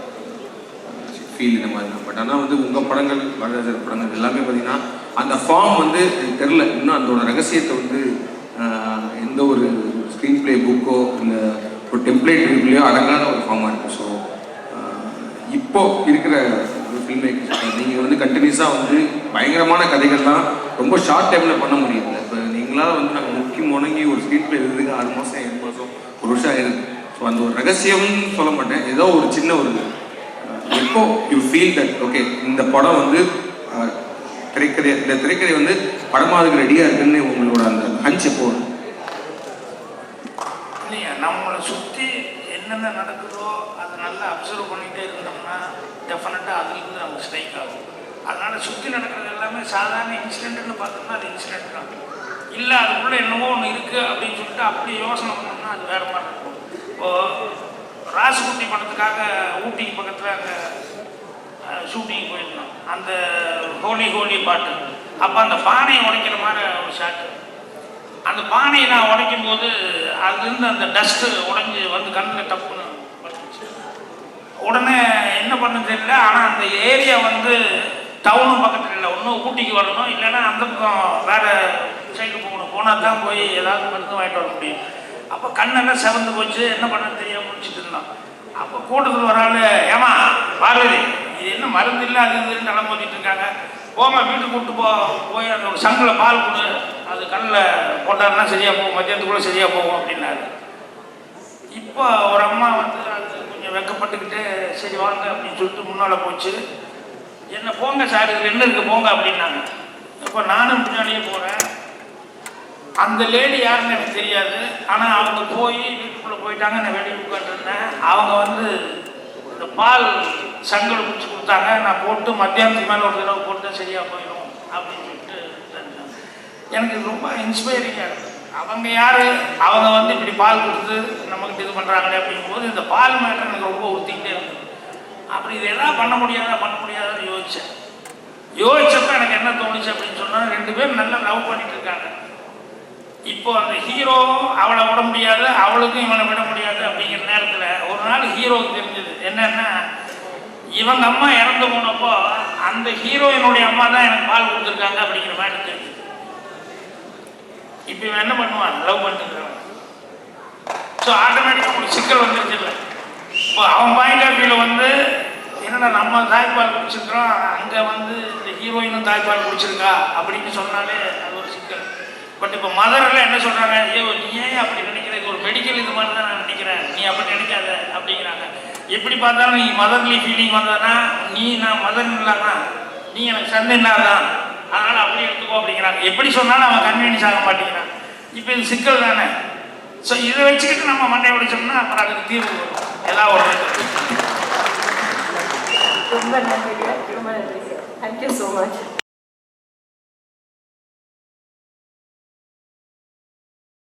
ஃபீல் இந்த மாதிரி. பட் ஆனால் வந்து உங்கள் படங்கள், பாரதிராஜர் படங்கள் எல்லாமே பார்த்தீங்கன்னா அந்த ஃபார்ம் வந்து எனக்கு தெரில. இன்னும் அதோட ரகசியத்தை வந்து எந்த ஒரு ஸ்க்ரீன் பிளே புக்கோ இல்லை ஒரு டெம்ப்ளேட் இருக்குலையோ அடங்காத ஒரு ஃபார்மாக இருக்குது. ஸோ இப்போது இருக்கிற ஃபில்ம் மேக்கர்ஸ் நீங்கள் வந்து கண்டினியூஸாக வந்து பயங்கரமான கதைகள்லாம் ரொம்ப ஷார்ட் டைமில் பண்ண முடியல. இப்போ நீங்களால் வந்து நாங்கள் முன்னங்கி ஒரு ஸ்க்ரீன் பிளே எழுதுக்கு 6 மாதம் 7 மாதம் 1 வருஷம் ஆயிருக்கு. ஸோ அந்த ஒரு ரகசியம்னு சொல்ல மாட்டேன், ஏதோ ஒரு சின்ன ஒரு எப்போ யூ ஃபீல் தட் ஓகே இந்த படம் வந்து திரைக்கதை வந்து படமாதுக்கு ரெடியாக இருக்குன்னு உங்களோட அந்த ஹஞ்ச் எப்போ இல்லையா? நம்மளை சுற்றி என்னென்ன நடக்குதோ அதை நல்லா அப்சர்வ் பண்ணிகிட்டே இருந்தோம்னா டெஃபினட்டாக அதுலேருந்து நமக்கு ஸ்ட்ரைக் ஆகும். அதனால் சுற்றி நடக்கிறது எல்லாமே சாதாரண இன்சிடென்ட்னு பார்த்தோம்னா அது இன்சிடென்ட் தான். இல்லை அதுக்குள்ளே என்னவோ ஒன்று இருக்குது அப்படின்னு சொல்லிட்டு அப்படி யோசனை பண்ணோம்னா அது வேறு மாதிரி இருக்கும். இப்போது ராசுகுட்டி படத்துக்காக ஊட்டிக்கு பக்கத்தில் அங்கே ஷூட்டிங் போயிருந்தோம். அந்த ஹோலி பாட்டு அப்போ அந்த பானையை உடைக்கிற மாதிரி ஒரு ஷாட்டு. அந்த பானையை நான் உடைக்கும் போது அதுலேருந்து அந்த டஸ்ட்டு உடைஞ்சி வந்து கண்ணில் டப்புன்னு வந்துச்சு. உடனே என்ன பண்ண தெரியல. ஆனால் அந்த ஏரியா வந்து டவுனும் பக்கத்தில் இல்லை. ஒன்றும் ஊட்டிக்கு வரணும், இல்லைன்னா அந்த பக்கம் வேறு சைடு போகணும். போனால் தான் போய் ஏதாவது மருந்து வாங்கிட்டு வர முடியும். அப்போ கண்ணெல்லாம் செவந்து போச்சு. என்ன பண்ண தெரியாமல் முடிச்சுட்டு இருந்தோம். அப்போ கூட்டத்தில் ஒரு ஆள், ஏமா பார்வதி இது என்ன மருந்து இல்லை அது இதுன்னு நிலம் போத்திட்டு இருக்காங்க, போமா வீட்டுக்கு கூப்பிட்டு போய் அந்த ஒரு சங்கில் பால் கொடு, அது கண்ணில் போட்டாருன்னா சரியாக போகும், மத்தியானத்துக்குள்ளே சரியாக போகும் அப்படின்னாரு. இப்போ ஒரு அம்மா வந்து அது கொஞ்சம் வெக்கப்பட்டுக்கிட்டு சரி வாங்க அப்படின்னு சொல்லிட்டு முன்னால் போச்சு. என்ன போங்க சார் இதில் என்ன இருக்குது போங்க அப்படின்னாங்க. இப்போ நானும் பின்னாடியே போகிறேன். அந்த லேடி யாருன்னு எனக்கு தெரியாது. ஆனால் அவங்க போய் வீட்டுக்குள்ளே போயிட்டாங்க. நான் வெளியே உட்காந்துருந்தேன். அவங்க வந்து இந்த பால் சங்கல் பிடிச்சி கொடுத்தாங்க. நான் போட்டு மத்தியானத்துக்கு மேலே ஒரு தடவை போட்டு சரியாக போயிடும் அப்படின்னு சொல்லிட்டு எனக்கு ரொம்ப இன்ஸ்பைரிங்காக இருக்குது. அவங்க யார், அவங்க வந்து இப்படி பால் கொடுத்து நமக்கு இது பண்ணுறாங்களே அப்படிங்கும்போது இந்த பால் மேட்டர் எனக்கு ரொம்ப உறுத்திக்கிட்டே இருந்தது. அப்படி இது எல்லாம் பண்ண முடியாதான்னு யோசிச்சப்ப எனக்கு என்ன தோணுச்சு அப்படின்னு சொன்னால், 2 பேரும் நல்லா லவ் பண்ணிட்டு இருக்காங்க. இப்போ அந்த ஹீரோ அவளை விட முடியாது, அவளுக்கும் இவனை விட முடியாது. அப்படிங்கிற நேரத்தில் ஒரு நாள் ஹீரோவுக்கு தெரிஞ்சது என்னன்னா, இவங்க அம்மா இறந்து போனப்போ அந்த ஹீரோயினுடைய அம்மா தான் எனக்கு பால் கொடுத்துருக்காங்க அப்படிங்கிற மாதிரி தெரிஞ்சது. இப்போ இவன் என்ன பண்ணுவான், லவ் பண்ணிட்டு இருக்கான். ஸோ ஆட்டோமேட்டிக்காக ஒரு சிக்கல் வந்துருச்சு. இல்லை இப்போ அவன் பாயிண்ட் ஆஃப் வியூவில் வந்து என்னடா நம்ம தாய்ப்பால் குடிச்சிருக்கிறோம், அங்கே வந்து இந்த ஹீரோயினும் தாய்ப்பால் குடிச்சிருக்கா அப்படின்னு சொன்னாலே அது ஒரு சிக்கல். பட் இப்போ மதரெல்லாம் என்ன சொல்கிறாங்க, ஐயோ நீ ஏன் அப்படி நினைக்கிற, இது ஒரு மெடிக்கல் இது மாதிரி தான் நான் நினைக்கிறேன், நீ அப்படி நினைக்காத அப்படிங்கிறாங்க. எப்படி பார்த்தாலும் நீ மதர்லி ஃபீலிங் வந்ததுன்னா, நான் மதர் இல்லாமா, நீ எனக்கு சண்டை இல்லாதான், அதனால் அப்படி எடுத்துக்கோ அப்படிங்கிறாங்க. எப்படி சொன்னாலும் அவன் கன்வீனியன்ஸ் ஆக மாட்டேங்கிறான். இப்போ இது சிக்கல் தானே. ஸோ இதை வச்சுக்கிட்டு நம்ம மண்டை உடைச்சோம்னா அப்புறம் அதுக்கு தீர்வு வரும். எல்லாம் ஒரு ரொம்ப நன்றி. ரொம்ப நன்றி சார். Thank you so much.